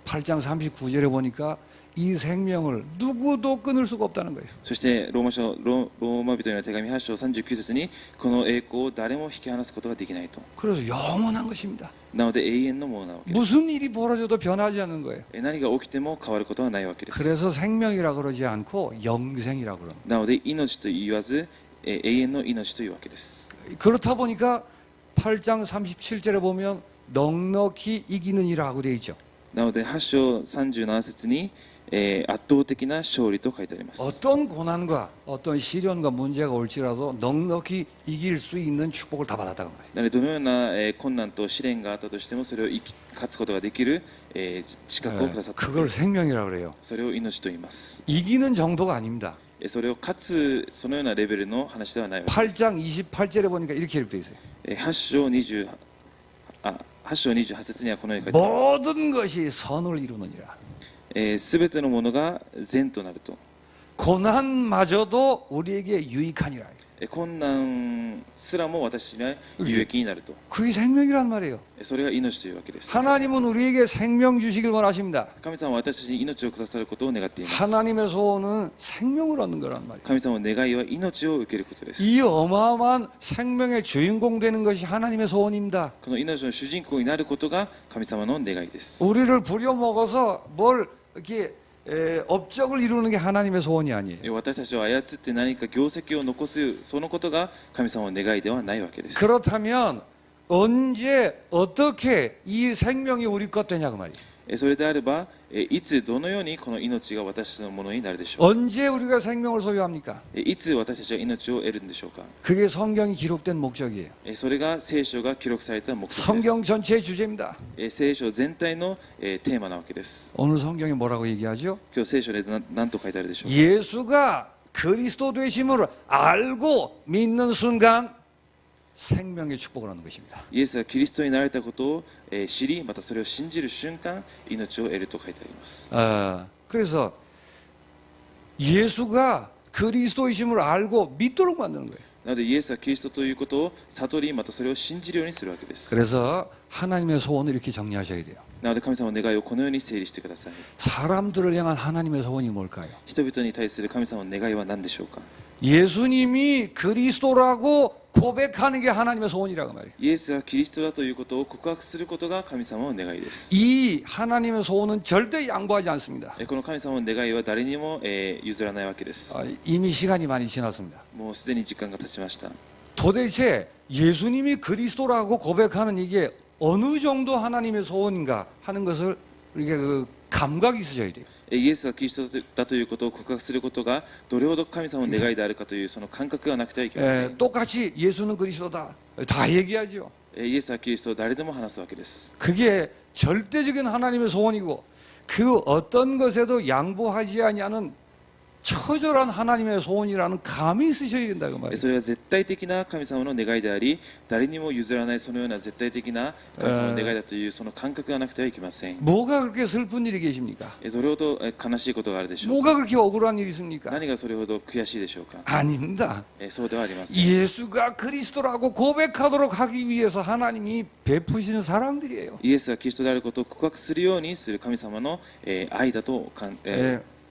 8장 39절에 보니까 이 생명을 누구도 끊을 수가 없다는 거예요. そしてローマ人への手紙8章39節にこの栄光を誰も引き離すことができないと。 그래서 영원한 것입니다. なので永遠のものなわけです。 무슨 일이 벌어져도 변하지 않는 거예요. 何が起きても変わることはないわけです。 그래서 생명이라 그러지 않고 영생이라 그러는. なので命と言わず永遠の命というわけです。 그렇다 보니까 8장 37절에 보면 넉넉히 이기는이라 하고 되어 있죠. なので8章37節に、圧倒的な勝利と書いてあります。 어떤 고난과 어떤 시련과 문제가 올지라도 넉넉히 이길 수 있는 축복을 다 받았다고 말이에요. なのでどのような、困難と試練があったとしてもそれを勝つことができる、資格をくださったわけ 그걸 です。 생명이라고 그래요. それを命と言います。 이기는 정도가 아닙니다. それを勝つそのようなレベルの話ではないわけです。 8장 28절에 보니까 이렇게 기록되어 있어요. 8章28節にはこのように書いてあります。 모든 것이 선을 이루느니라. すべてのものが善となると。 고난마저도 우리에게 유익하니라. 困難すらも私には有益になると、 그게 생명이란 말이에요. それが命というわけです。 하나님은 우리에게 생명 주시길 원하십니다. 神様は私たちに命をくださることを願っています。 하나님의 소원은 생명을 얻는 거란 말이에요. 神様の願いは命を受けることです。 이 어마어마한 생명의 주인공 되는 것이 하나님의 소원입니다. この命の主人公になることが神様の願いです。 우리를 부려먹어서 뭘 이렇게 업적을 이루는 게 하나님의 소원이 아니에요. 私たちを操って何か業績を残すそのことが神様の願いではないわけです。 그렇다면 언제 어떻게 이 생명이 우리 것 되냐고 말이에요. それであればいつどのようにこの命が私のものになるでしょう。 언제 우리가 생명을 소유합니까? いつ私たちは命を得るんでしょうか。 그게 성경이 기록된 목적이에요. それが聖書が記録された目的です。 성경 전체의 주제입니다. 聖書全体のテーマなわけです。 오늘 성경이 뭐라고 얘기하죠? 今日聖書で何と書いてあるでしょうか。 예수가 그리스도 되심을 알고 믿는 순간 생명의 축복을 얻는 것입니다. イエスがキリストになられたことを知り、またそれを信じる瞬間命を得ると書いてあります。 그래서 예수가 그리스도이심을 알고 믿도록 만드는 거예요. なのでイエスはキリストということを悟り、またそれを信じるようにするわけです。 그래서 하나님의 소원을 이렇게 정리하셔야 돼요. なので神様の願いをこのように整理してください。 사람들을 향한 하나님의 소원이 뭘까요? 人々に対する神様の願いは何でしょうか。 예수님이 그리스도라고 고백하는 게 하나님의 소원이라고 말이에요. イエスがキリストだということを告白することが神様の願いです。 이 하나님의 소원은 절대 양보하지 않습니다. この神様の願いは誰にも譲らないわけです。 이미 시간이 많이 지났습니다. もうすでに時間が経ちました。 도대체 예수님이 그리스도라고 고백하는 이게 어느 정도 하나님의 소원인가 하는 것을 우리가 그 감각이 있으셔야 돼요. イエスがキリストだということを告白することがどれほど神様の願いであるかというその感覚がなくてはいけません。 똑같이 예수는 그리스도다 다 얘기하죠. イエスはキリストを誰でも話すわけです。 그게 절대적인 하나님의 소원이고 그 어떤 것에도 양보하지 아니하는 처절한 하나님의 소원이라는 감이 있으셔야 된다고 말이에요. それは絶対的な神様の願いであり、誰にも譲らないそのような絶対的な神様の願いだというその感覚がなくてはいけません。 뭐가 그렇게 슬픈 일이 계십니까? どれほど悲しいことがあるでしょうか。 뭐가 그렇게 억울한 일이 있습니까? 何がそれほど悔しいでしょうか。 아닙니다. そうではありません。 예수가 그리스도라고 고백하도록 하기 위해서 하나님이 베푸시는 사랑들이에요. イエスがキリストであることを告白するようにする神様の愛だと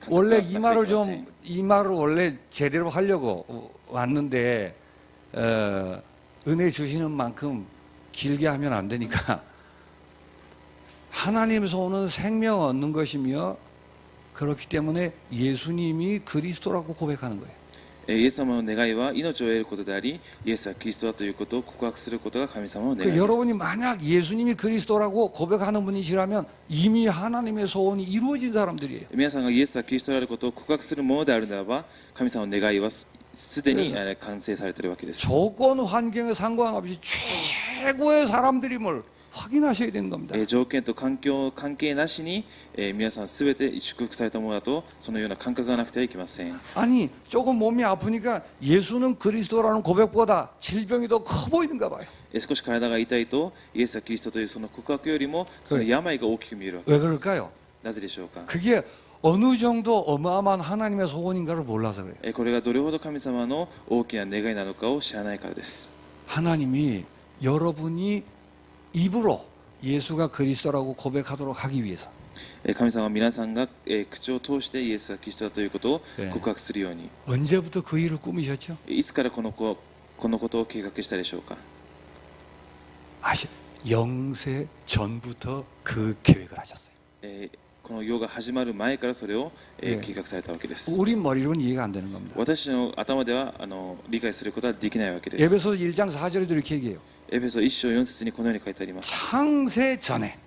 원래 이 말을 원래 제대로 하려고 왔는데 은혜 주시는 만큼 길게 하면 안 되니까 하나님의 소원은 생명 얻는 것이며 그렇기 때문에 예수님이 그리스도라고 고백하는 거예요. イエス様の願いは命を得ることであり、イエスはキリストだということを告白することが神様の願いです。 여러분이 만약 예수님이 그리스도라고 고백하는 분이시라면 이미 하나님의 소원이 이루어진 사람들이에요. 皆さんがイエスはキリストであることを告白するものであるならば、神様の願いはすでに完成されているわけです。 조건 환경에 상관없이 최고의 사람들임을 확인하셔야 되는 겁니다. 条件と環境関係なしに、皆さんすべて祝福されたものだとそのような感覚がなくてはいけません。 아니 조금 몸이 아프니까 예수는 그리스도라는 고백보다 질병이 더 커 보이는가 봐요. 少し体が痛いとイエスはキリストというその告白よりもその病が大きく見えるわけ 왜 です。 그럴까요? なぜでしょうか。 그게 어느 정도 어마어마한 하나님의 소원인가를 몰라서 그래요. これがどれほど神様の大きな願いなのかを知らないからです。 하나님이 여러분이 입으로 예수가 그리스도라고 고백하도록 하기 위해서 神様は皆さんが口を通してイエスがキリストだということを告白するように、 언제부터 그 일을 꾸미셨죠? いつからこのことを計画したでしょうか。 영세 전부터 그 계획을 하셨어요. この世が始まる前からそれを計画されたわけです。 우리 머리로는 이해가 안 되는 겁니다. 私の頭では理解することはできないわけです。 에베소서 1장 4절에도 이렇게 얘기해요. エペソ1章4節にこのように書いてあります。 창세 전에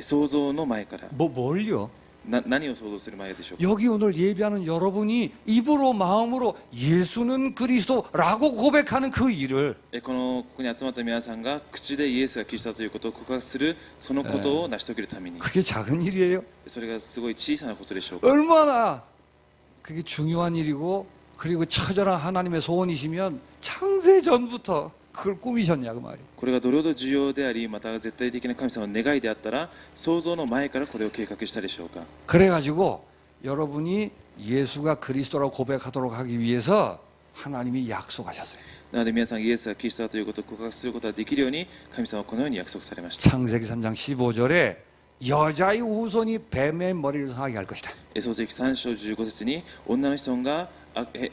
創造の前から。 뭘요? 何を想像する前でしょうか。 여기 오늘 예배하는 여러분이 입으로 마음으로 예수는 그리스도라고 고백하는 그 일을 ここに集まった皆さんが口でイエスがキリストだということを告白するそのことを成し遂げるために、 그게 작은 일이에요. それがすごい小さなことでしょうか。 얼마나 그게 중요한 일이고 그리고 처절한 하나님의 소원이시면 창세 전부터 그걸 꾸미셨냐고 말이에요. これがどれほど重要であり、また絶対的な神様の願いであったら創造の前からこれを計画したでしょうか。 그래가지고 여러분이 예수가 그리스도라고 고백하도록 하기 위해서 하나님이 약속하셨어요. なので皆さんイエスがキリストだということを告白することができるように神様はこのように約束されました。 창세기 3장 15절에 여자의 후손이 뱀의 머리를 상하게 할 것이다. 創世記3章15節に女の子孫が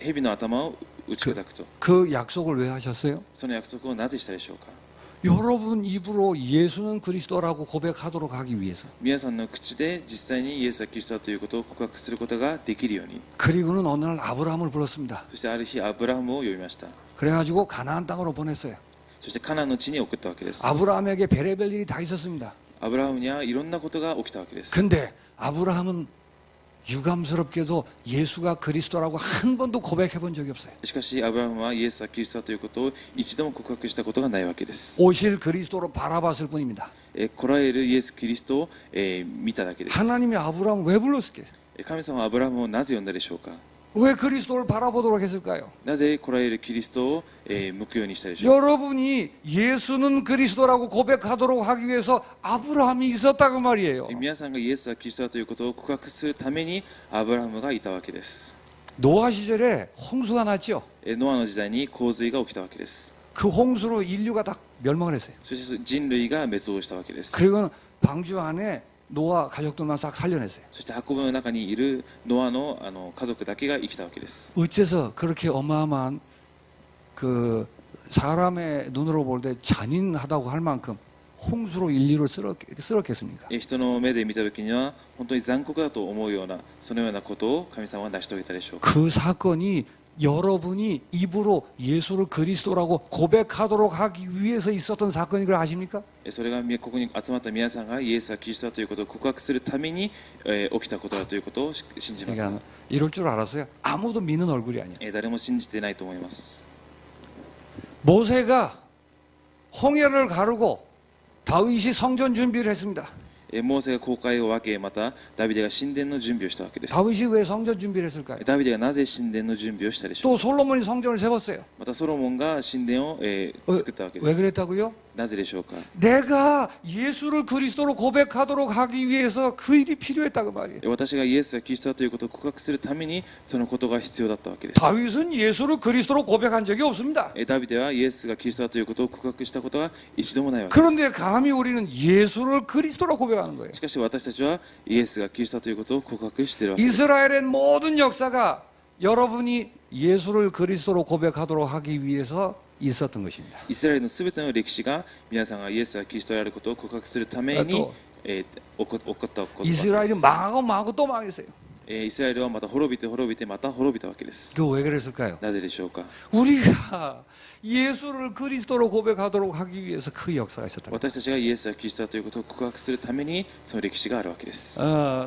蛇の頭を打ち砕くと。 그 약속을 왜 하셨어요? その約束をなぜしたでしょうか。 여러분 입으로 예수는 그리스도라고 고백하도록 하기 위해서, 皆さんの口で実際にイエスがキリストだということを告白することができるように。 그리고는 어느 날 아브라함을 불렀습니다. そしてある日アブラハムを呼びました。 그래가지고 가나안 땅으로 보냈어요. そしてカナンの地に送ったわけです。 아브라함에게 별의별 일이 다 있었습니다. アブラハムにはいろんなことが起きたわけです。 근데 아브라함은 유감스럽게도 예수가 그리스도라고 한 번도 고백해 본 적이 없어요. しかしアブラハムはイエスはキリストだということを一度も告白したことがないわけです。 오실 그리스도로 바라봤을 뿐입니다. 来られるイエス・キリストを見ただけです。 하나님이 아브라함을 왜 불렀을까요? 神様はアブラハムをなぜ呼んだでしょうか。 왜 그리스도를 바라보도록 했을까요? なぜ来られるキリストを向くようにしたでしょうか。 여러분이 예수는 그리스도라고 고백하도록 하기 위해서 아브라함이 있었다고 말이에요. 皆さんがイエスはキリストだということを告白するためにアブラハムがいたわけです。 노아 시절에 홍수가 났죠. ノアの時代に洪水が起きたわけです。 그 홍수로 인류가 다 멸망을 했어요. そして人類が滅亡したわけです。 그리고 방주 안에 노아 가족들만 싹 살려냈어요. そして箱舟の中にいるノアの家族だけが生きたわけです。 어째서 그렇게 어마어마한 그 사람의 눈으로 볼 때 잔인하다고 할 만큼 홍수로 인류를 쓸었겠습니까? 人の目で見た時には本当に残酷だと思うようなそのようなことを神様は成し遂げたでしょうか。 그 사건이 여러분이 입으로 예수를 그리스도라고 고백하도록 하기 위해서 있었던 사건인 걸 아십니까? それがここに集まった皆さんがイエスはキリストだということを告白するために起きたことだということを信じます。 그러니까 이럴 줄 알았어요. 아무도 믿는 얼굴이 아니야. 誰も信じてないと思います。 모세가 홍해를 가르고 다윗이 성전 준비를 했습니다. モーセが航海を分け、またダビデが神殿の準備をしたわけです。 다윗이 왜 성전 준비를 했을까요? ダビデがなぜ神殿の準備をしたでしょう 또 か。 솔로몬이 성전을 세웠어요. またソロモンが神殿を作ったわけで 왜 す。 그랬다고요? なぜでしょうか。 내가 예수를 그리스도로 고백하도록 하기 위해서 그 일이 필요했다고 말이에요. 私がイエスがキリストだということを告白するためにそのことが必要だったわけです。 다윗은 예수를 그리스도로 고백한 적이 없습니다. ダビデはイエスがキリストだということを告白したことは一度もないわけです。 그런데 감히 우리는 예수를 그리스도로 고백하는 거예요. しかし私たちはイエスがキリストだということを告白しているわけです。 이스라엘의 모든 역사가 여러분이 예수를 그리스도로 고백하도록 하기 위해서 있었던 것입니다. イスラエルのすべての歴史が皆さんがイエスがキリストであることを告白するために起こったことです。 이스라엘이 망하고 망하고 또 망했어요. イスラエルはまた滅びて滅びてまた滅びたわけです。 그 왜 그랬을까요? なぜでしょうか。 우리가 예수를 그리스도로 고백하도록 하기 위해서 그 역사가 있었다. 私たちがイエスがキリストだということを告白するためにその歴史があるわけです。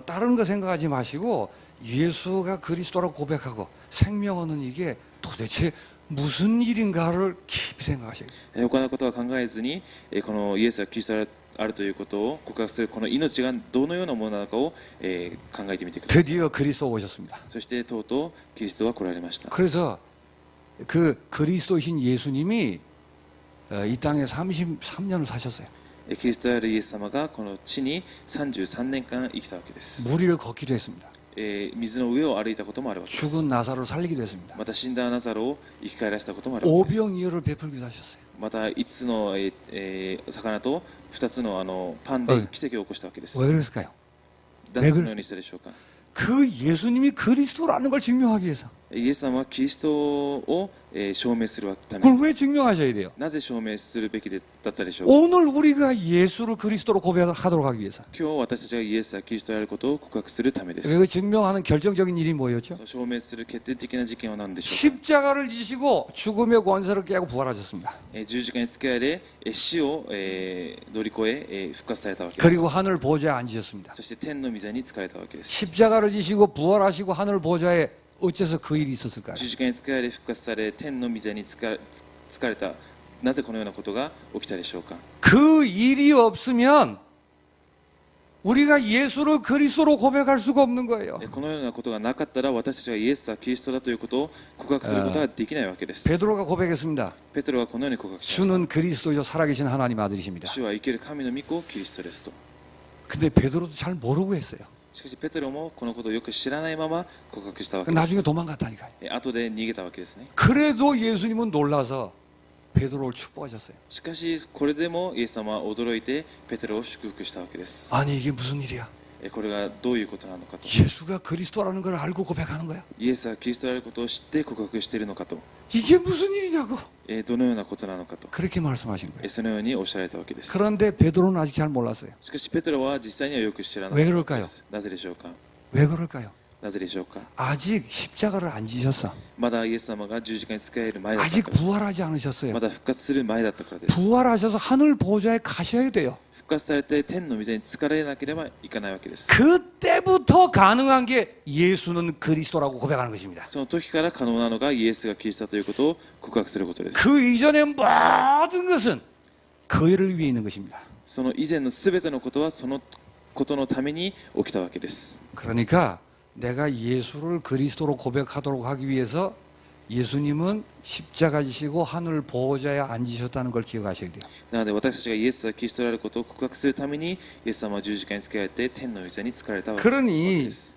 다른 거 생각하지 마시고 예수가 그리스도라고 고백하고 생명 얻는 이게 도대체 무슨 일인가를 깊이 생각하셔야 돼요. 他のことは考えずにこのイエスがキリストであるということを告白するこの命がどのようなものなのかを考えてみてください。 드디어 그리스도 오셨습니다. そしてとうとうキリストが来られました。 그래서 그 그리스도이신 예수님이 이 땅에 33년을 사셨어요. キリストであるイエス様がこの地に33年間生きたわけです。 물 위를 걷기도 했습니다. 水の上を歩いたこともあるわけです。 죽은 나사로를 살리기도 했습니다. また死んだナザロを生き返らせたこともあるわけです。 오병이어를 베풀기도 하셨어요. また5つの魚と2つのパンで奇跡を起こしたわけです。 왜 그랬을까요? なぜそのようにしたでしょうか。 그 예수님이 그리스도라는 걸 증명하기 위해서. イエス様はキリストを証明するため 그걸 に 왜 증명하셔야 돼요? なぜ証明するべきだったでしょうか。 오늘 우리가 예수를 그리스도로 고백하도록 하기 위해서. 今日私たちがイエスはキリストであることを告白するためで 그 す。 증명하는 결정적인 일이 뭐였죠? 証明する決定的な事件は何でしょ 십자가를 지시고 죽음의 권세를 깨고 부활하셨습니다. うか。十字架につけられ死を乗り越え復活されたわけです。 그리고 하늘 보좌에 앉으셨습니다. そして天の御座につかれたわけです。 십자가를 지시고 부활하시고 하늘 보좌에 어째서 그 일이 있었을까요? 十字架につけられ復活され天の御座につかれた。なぜこのようなことが起きたでしょうか。 그 일이 없으면 우리가 예수를 그리스도로 고백할 수가 없는 거예요. このようなことがなかったら私たちはイエスはキリストだということを告白することができないわけです。 베드로가 고백했습니다. ペテロはこのように告白しました。 주는 그리스도요 살아계신 하나님 아들이십니다. 主は生ける神の御子キリストですと。 근데 베드로도 잘 모르고 했어요. しかしペテロもこのことをよく知らないまま告白したわけで 나중에 す。 도망갔다니까요. 後で逃げたわけですね。 그래도 예수님은 놀라서 베드로를 축복하셨어요. しかしこれでもイエス様は驚いてペテロを祝福したわけです。 아니 이게 무슨 일이야? これがどういうことなのかと。 예수가 그리스도라는 걸 알고 고백하는 거야. イエスはキリストであることを知って告白しているのかと。 이게 무슨 일이냐고 どのようなことなのかと。 그렇게 말씀하신 거예요. そのようにおっしゃられたわけです。 그런데 베드로는 아직 잘 몰랐어요. しかしペテロは実際にはよく知らなか 왜 ったわけ 그럴까요? です。なぜでしょうか。 왜 그럴까요? なぜでしょうか。 아직 십자가를 안 지셨어. まだイエス様が十字架に仕える前だった 아직 からです。 부활하지 않으셨어요. まだ復活する前だったからです。 부활하셔서 하늘 보좌에 가셔야 돼요. 復活されて天の御座に疲れなければいかないわけです。 그때부터 가능한 게 예수는 그리스도라고 고백하는 것입니다. その時から可能なのがイエスがキリストだということを告白することです。 그 이전의 모든 것은 그 일을 위해 있는 것입니다. その以前のすべてのことはそのことのために起きたわけです。 그러니까 내가 예수를 그리스도로 고백하도록 하기 위해서 예수님은 십자가 지시고 하늘 보호자에 앉으셨다는 걸 기억하셔야 돼요. なので私たちがイエスはキリストであることを告白するためにイエス様は十字架につけられて天の御座に疲れたわけ 그러니 です。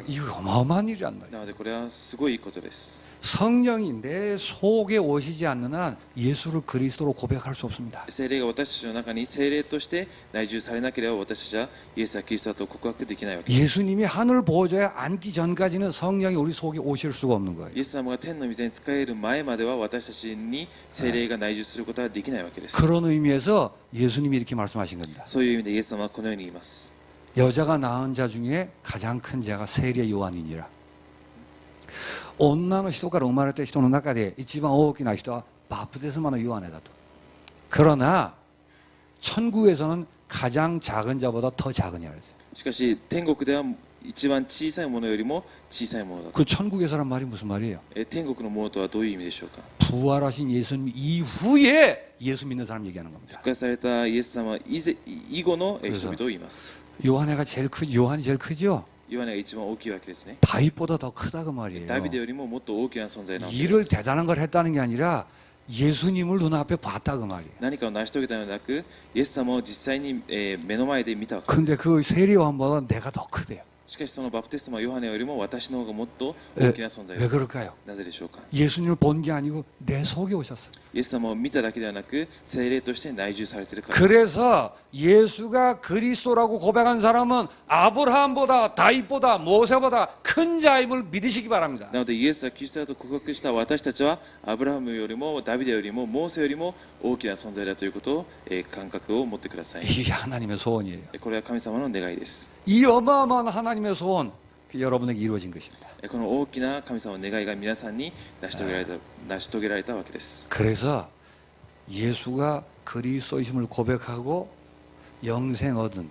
이거 어마어마한 일이란 말이에요. なのでこれはすごいことです。 성령이 내 속에 오시지 않는 한 예수를 그리스도로 고백할 수 없습니다. 聖霊が私たちの中に聖霊として内住されなければ私たちはイエスはキリストだと告白できないわけです。 예수님이 하늘 보호자에 앉기 전까지는 성령이 우리 속에 오실 수가 없는 거예요. イエス様が天の御座に仕える前までは私たちに聖霊が内住することはできないわけです。 그런 의미에서 예수님이 이렇게 말씀하신 겁니다. そういう意味でイエス様はこのように言います。 여자가 낳은 자 중에 가장 큰 자가 세례 요한이니라. 女の人から生まれた人の中で一番大きな人はバプテスマのヨハネだと. 그러나 천국에서는 가장 작은 자보다 더 작으냐 그랬어요. しかし天国では一番小さいものよりも小さいものだと。 그 천국에서란 말이 무슨 말이에요? 天国のものとはどういう意味でしょうか。 부활하신 예수님 이후에 예수 믿는 사람 얘기하는 겁니다. 復活されたイエス様以後の人々を言います。 요한이 제일 크죠? ヨハネが一番大きいわけですね。 다윗보다 더 크다 그 말이에요. ダビデよりももっと大きな存在なわけで 일을 す。 대단한 걸 했다는 게 아니라 예수님을 눈앞에 봤다 그 말이에요. 何かを成し遂げたのではなくイエス様を実際に目の前で見たわけで 근데 す。 그 세례 요한보다 내가 더 크대요. しかしそのバプテスマヨハネよりも私の方がもっと大きな存在 왜 です。 그럴까요? なぜでしょうか。 예수님을 본 게 아니고 내 속에 오셨어. イエス様を見ただけではなく聖霊として内住されているからです。 그래서 예수가 그리스도라고 고백한 사람은 아브라함보다 다윗보다 모세보다 큰 자임을 믿으시기 바랍니다. なのでイエスはキリストだと告白した私たちはアブラハムよりもダビデよりもモーセよりも大きな存在だということを感覚を持ってください。 이게 하나님의 소원이에요. これは神様の願いです。 이 어마어마한 하나님의 소원 여러분에게 이루어진 것입니다. この大きな神様の願いが皆さんに成し遂げられたわけです。 그래서 예수가 그리스도이심을 고백하고 영생 얻은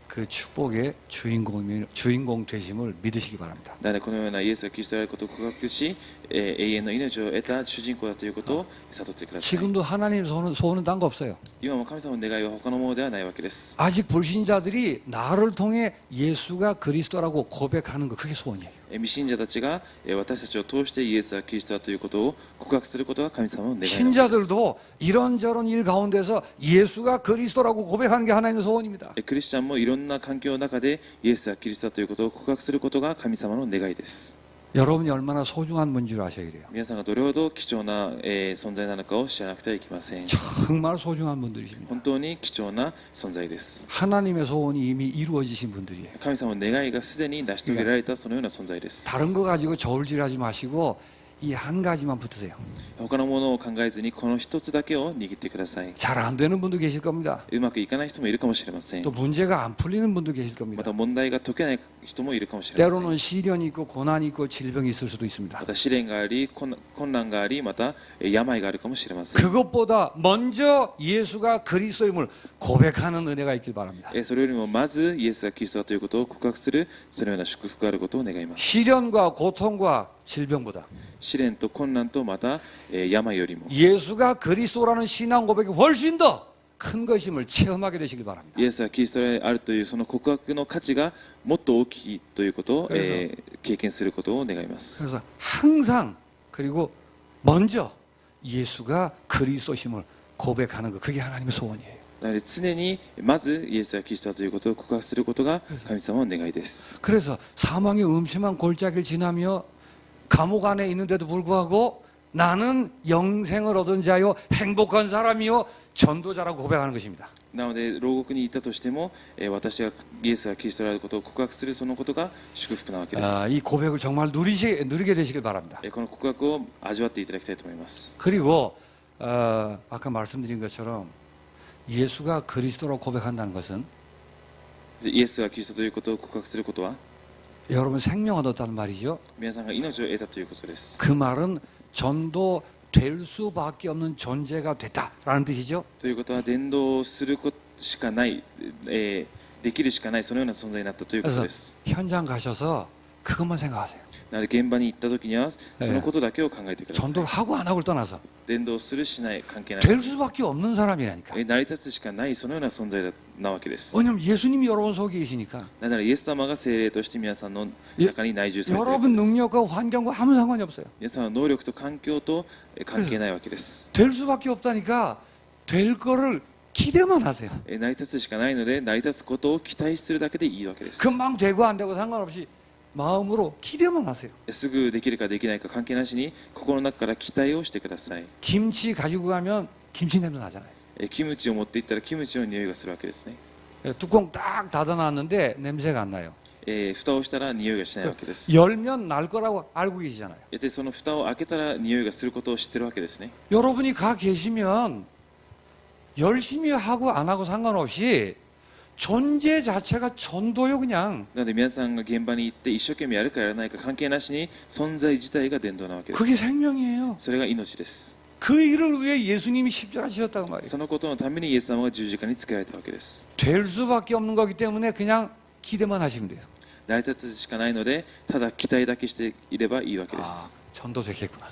그 축복의 주인공 되심을 믿으시기 바랍니다. なのでこのようなイエスがキリストであることを告白し、永遠の命を得た主人公だということを悟ってください。 지금도 하나님의 소원은 딴 거 없어요. 今も神様の願いは他のものではないわけです。 아직 불신자들이 나를 통해 예수가 그리스도라고 고백하는 거 그게 소원이에요. 未信者たちが私たちを通してイエスはキリストだということを告白することが神様の願いなわけです。 신자들도 이런저런 일 가운데서 예수가 그리스도라고 고백하는 게 하나님의 소원입니다. クリスチャンもいろんな環境の中でイエスはキリストだということを告白することが神様の願いです。 여러분이 얼마나 소중한 분인 줄 아셔야 돼요. 皆さんがどれほど貴重な存在なのかを知らなくてはいけません。 정말 소중한 분들이십니다. 本当に貴重な存在です。 하나님의 소원이 이미 이루어지신 분들이에요. 神様の願いがすでに成し遂げられたそのような存在です。 다른 거 가지고 저울질하지 마시고 이 한 가지만 붙으세요. 他のものを考えずにこの一つだけを握ってください。 잘 안 되는 분도 계실 겁니다. うまくいかない人もいるかもしれません。 또 문제가 안 풀리는 분도 계실 ま 겁니다. た問題が解けない人もいるかもしれません。 때로는 시련이 있고 고난이 있고 질병이 있을 수도 있습니다. また試練があり困難がありまた病があるかもしれません。 그것보다 먼저 예수가 그리스도임을 고백하는 은혜가 있길 바랍니다. それよりもまずイエスがキリストだということを告白するそのような祝福があることを願います。 시련과 고통과 질병보다 試練と困難とまた病よりも 예수가 그리스도라는 신앙 고백이 훨씬 더 큰 것임을 체험하게 되시길 바랍니다. イエスがキリストであるというその告白の価値がもっと大きいということを、経験することを願います。 그래서 항상 그리고 먼저 예수가 그리스도심을 고백하는 것 그게 하나님의 소원이에요. なので常にまずイエスがキリストだということを告白することが神様の願いです。 그래서 사망의 음침한 골짜기를 지나며 감옥 안에 있는데도 불구하고 나는 영생을 얻은 자요 행복한 사람이요 전도자라고 고백하는 것입니다. なので牢獄に行ったとしても、私がイエスがキリストであることを告白するそのことが祝福なわけです。 이 고백을 정말 누리게 되시길 바랍니다. この告白を味わっていただきたいと思います。 그리고 아까 말씀드린 것처럼 예수가 그리스도로 고백한다는 것은 イエスがキリストということを告白することは 여러분 생명을 얻었다는 말이죠. 皆さんが命を得たということです。 그 말은 전도될 수밖에 없는 존재가 됐다라는 뜻이죠. ということは伝道することしかない、できるしかないそのような存在になったということ 그래서 です。 현장 가셔서 그것만 생각하세요. なので現場に行った時にはそのことだけを考えてください。 전도를 하고 안 하고를 떠나서 伝道するしない関係ない。 될 수밖에 없는 사람이라니까. 成り立つしかないそのような存在なわけです。 왜냐면 예수님이 여러분 속에 계시니까 なぜならイエス様が聖霊として皆さんの中に内住されているから 여러분 です。 능력과 환경과 아무 상관이 없어요. 皆さんは能力と環境と関係ないわけです。 될 수밖에 없다니까 될 거를 기대만 하세요. 成り立つしかないので成り立つことを期待するだけでいいわけです。 금방 되고 안 되고 상관없이 마음으로 기대만 하세요. すぐできるかできないか関係なしに心の中から期待をしてください。 김치 가지고 가면 김치 냄새 나잖아요. キムチを持っていったらキムチの匂いがするわけですね。 뚜껑 딱 닫아놨는데 냄새가 안 나요. 蓋をしたら匂いがしないわけです。 열면 날 거라고 알고 계시잖아요. でその蓋を開けたら匂いがすることを知ってるわけですね。 여러분이 가 계시면 열심히 하고 안 하고 상관없이 존재 자체가 전도요 그냥. なので皆さんが現場に行って一生懸命やるかやらないか関係なしに存在自体が伝道なわけで 그게 す。 생명이에요. それが命です。 그 일을 위해 예수님이 십자가 지셨다고 말이에요. そのことのためにイエス様が十字架につけられたわけです。 될 수밖에 없는 거기 때문에 그냥 기대만 하시면 돼요. 成り立つしかないのでただ期待だけしていればいいわけで 아, す。 전도 되겠구나.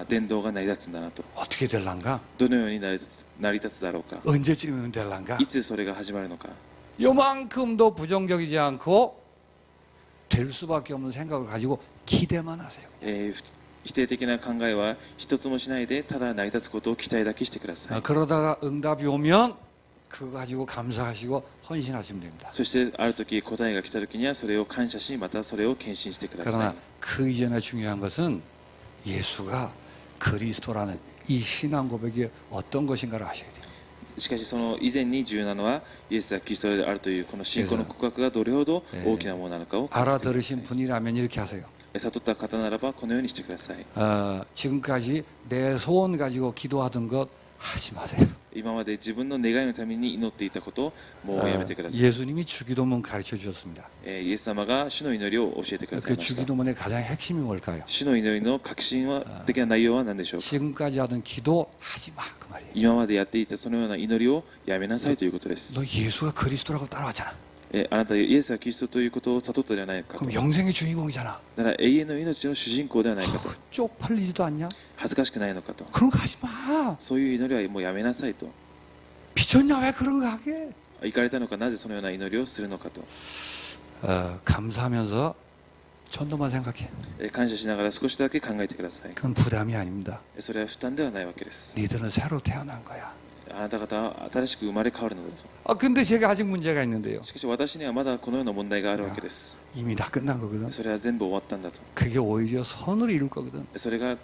伝道が成り立つんだなと。 어떻게 될란가? どのように成り立つだろうか。 언제쯤이면 될란가? いつそれが始まるのか。 요만큼도 부정적이지 않고 될 수밖에 없는 생각을 가지고 기대만 하세요. 否定的な考えは一つもしないでただ成り立つことを期待だけしてください。 그러다가 응답이 오면 그거 가지고 감사하시고 헌신하시면 됩니다. そしてある時答えが来た時にはそれを感謝しまたそれを献身してくださ 그러나 い。 그 이전에 중요한 것은 예수가 그리스도라는 이 신앙 고백이 어떤 것인가를 아셔야 돼요. しかしその以前に重要なのはイエスがキリストであるというこの信仰の告白がどれほど大きなものなのかを感じてくださ 알아들으신 분이라면 이렇게 하세요. い。悟った方ならばこのようにしてください。 지금까지 내 소원 가지고 기도하던 것 하지 마세요. 今まで自分の願いのために祈っていたことをもうやめてください。 예수님이 주기도문 가르쳐 주셨습니다. イエス様が主の祈りを教えてください 그 ました。 주기도문의 가장 핵심이 뭘까요? 主の祈りの核心的な内容は何でしょうか。 지금까지 하던 기도 하지 마 그 말이에요. 今までやっていたそのような祈りをやめなさいということです。 너 예수가 그리스도라고 따라왔잖아. あなたイエスはキリストということを悟ったではないかと。 그럼 영생의 주인공이잖아. なら永遠の命の主人公ではないかと。 쪽팔리지도 않냐? 恥ずかしくないのかと。 그런 거 하지 마. そういう祈りはもうやめなさいと。 미쳤냐 왜 그런 거 하게? 行かれたのかなぜそのような祈りをするのかと。 감사하면서 전도만 생각해. 感謝しながら少しだけ考えてください。 그건 부담이 아닙니다. それは負担ではないわけです。 니들은 새로 태어난 거야. あなた方は新しく生まれ変わるのだと。 근데 제가 아직 문제가 있는데요. しかし私にはまだこのような問題があるわけです。 이미 다 끝난 거거든. それは全部終わったんだと。 그게 오히려 선을 이룰 거거든. それが、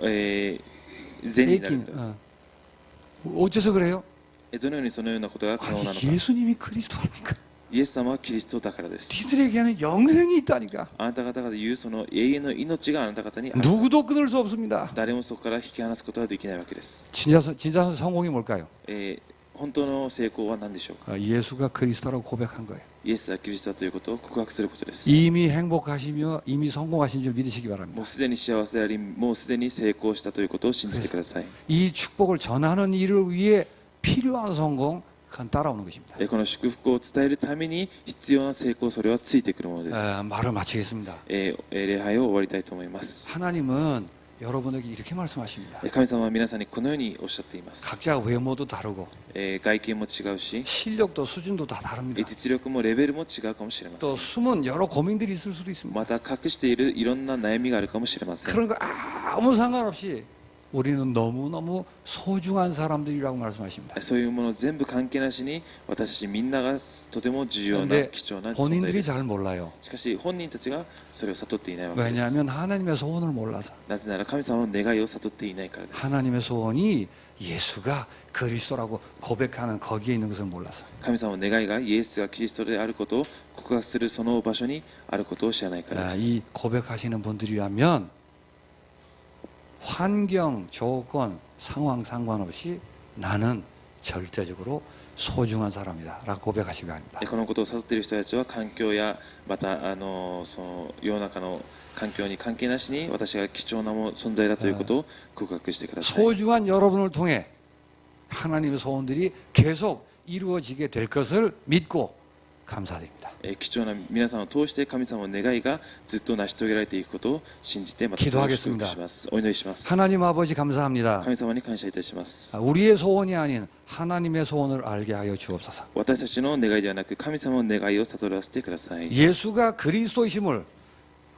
善になるんだと。 어째서 그래요? どのようにそのようなことが可能なの 아니, か。 예수님이 그리스도 아닙니까? イエス様はキリストだからです。 니들에게는 영생이 있다니까. あなた方が言うその永遠の命があなた方にある。 누구도 끊을 수 없습니다. 誰もそこから引き離すことはできないわけです。 진짜 성공이 뭘까요? 本当の成功は何でしょうか。 예수가 그리스도라고 고백한 거예요. イエスはキリストだということを告白することです。 이미 행복하시며 이미 성공하신 줄 믿으시기 も 바랍니다. うすでに幸せであり、もうすでに成功したということを信じてください。 이 축복을 전하는 일을 위해 필요한 성공, 그건 따라오는 것입니다. この祝福を伝えるために必要な成功、それはついてくるものです。 말을 마치겠습니다. 礼拝を終わりたいと思います。 하나님은 여러분에게 이렇게 말씀하십니다. 神様は皆さんにこのようにおっしゃっています。 각자 외모도 다르고 外見も違うし、 실력도 수준도 다 다릅니다. 実力もレベルも違うかもしれません。 또 숨은 여러 고민들이 있을 수도 있습니다. また隠しているいろんな悩みがあるかもしれません。 그런 거 아무 상관없이 우리는 너무너무 소중한 사람들이라고 말씀하십니다. そういうもの全部関係なしに私たちみんながとても重要な 그런데 貴重な存在 본인들이 です 잘 몰라요. しかし本人たちがそれを悟っていないわけです 왜냐하면 하나님의 소원을 몰라서. なぜなら神様の願いを悟っていないからです 하나님의 소원이 예수가 그리스도라고 고백하는 거기에 있는 것을 몰라서. 神様の願いがイエスがキリストであることを告白するその場所にあることを知らないからです 이 고백하시는 분들이라면 환경, 조건, 상황 상관없이 나는 절대적으로 소중한 사람이다 라고 고백하시기 바랍니다. このことを悟っている人たちは環境やまたその世の中の環境に関係なしに私が貴重な存在だということを告白してください 소중한 여러분을 통해 하나님의 소원들이 계속 이루어지게 될 것을 믿고 감사드립니다. 貴重な皆さんを通して神様の願いがずっと成し遂げられていくことを信じてまたそれを祝福しますお祈りします 하나님 아버지 감사합니다. 神様に感謝いたします 우리의 소원이 아닌 하나님의 소원을 알게 하여 주옵소서. 私たちの願いではなく神様の願いを悟らせてください 예수가 그리스도이심을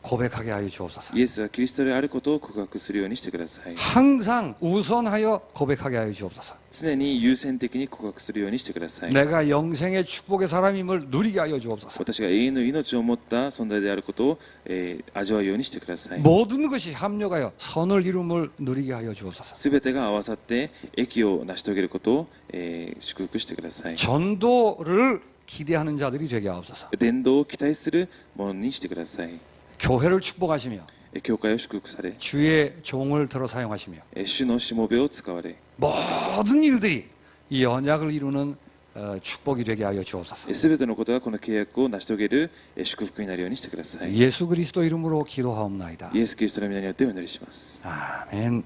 고백하게 하여 주옵소서. イエスがキリストであることを告白するようにしてください 항상 우선하여 고백하게 하여 주옵소서. 常に優先的に告白するようにしてください 내가 영생의 축복의 사람임을 누리게 하여 주옵소서. 私が永遠の命を持った存在であることを、味わうようにしてください 모든 것이 합력하여 선을 이룸을 누리게 하여 주옵소서. すべてが合わさって益を成し遂げることを、祝福してください 전도를 기대하는 자들이 되게 하옵소서. 伝道を期待するものにしてください 교회를 축복하시며 教会を祝福され 주의 종을 들어 사용하시며 主のしもべを使われ 모든 일들이 이 언약을 이루는 축복이 되게 하여 주옵소서. すべてのことがこの契約を成し遂げる祝福になるようにしてください 예수 그리스도 이름으로 기도하옵나이다. イエス・キリストの皆によってお祈りします 아멘.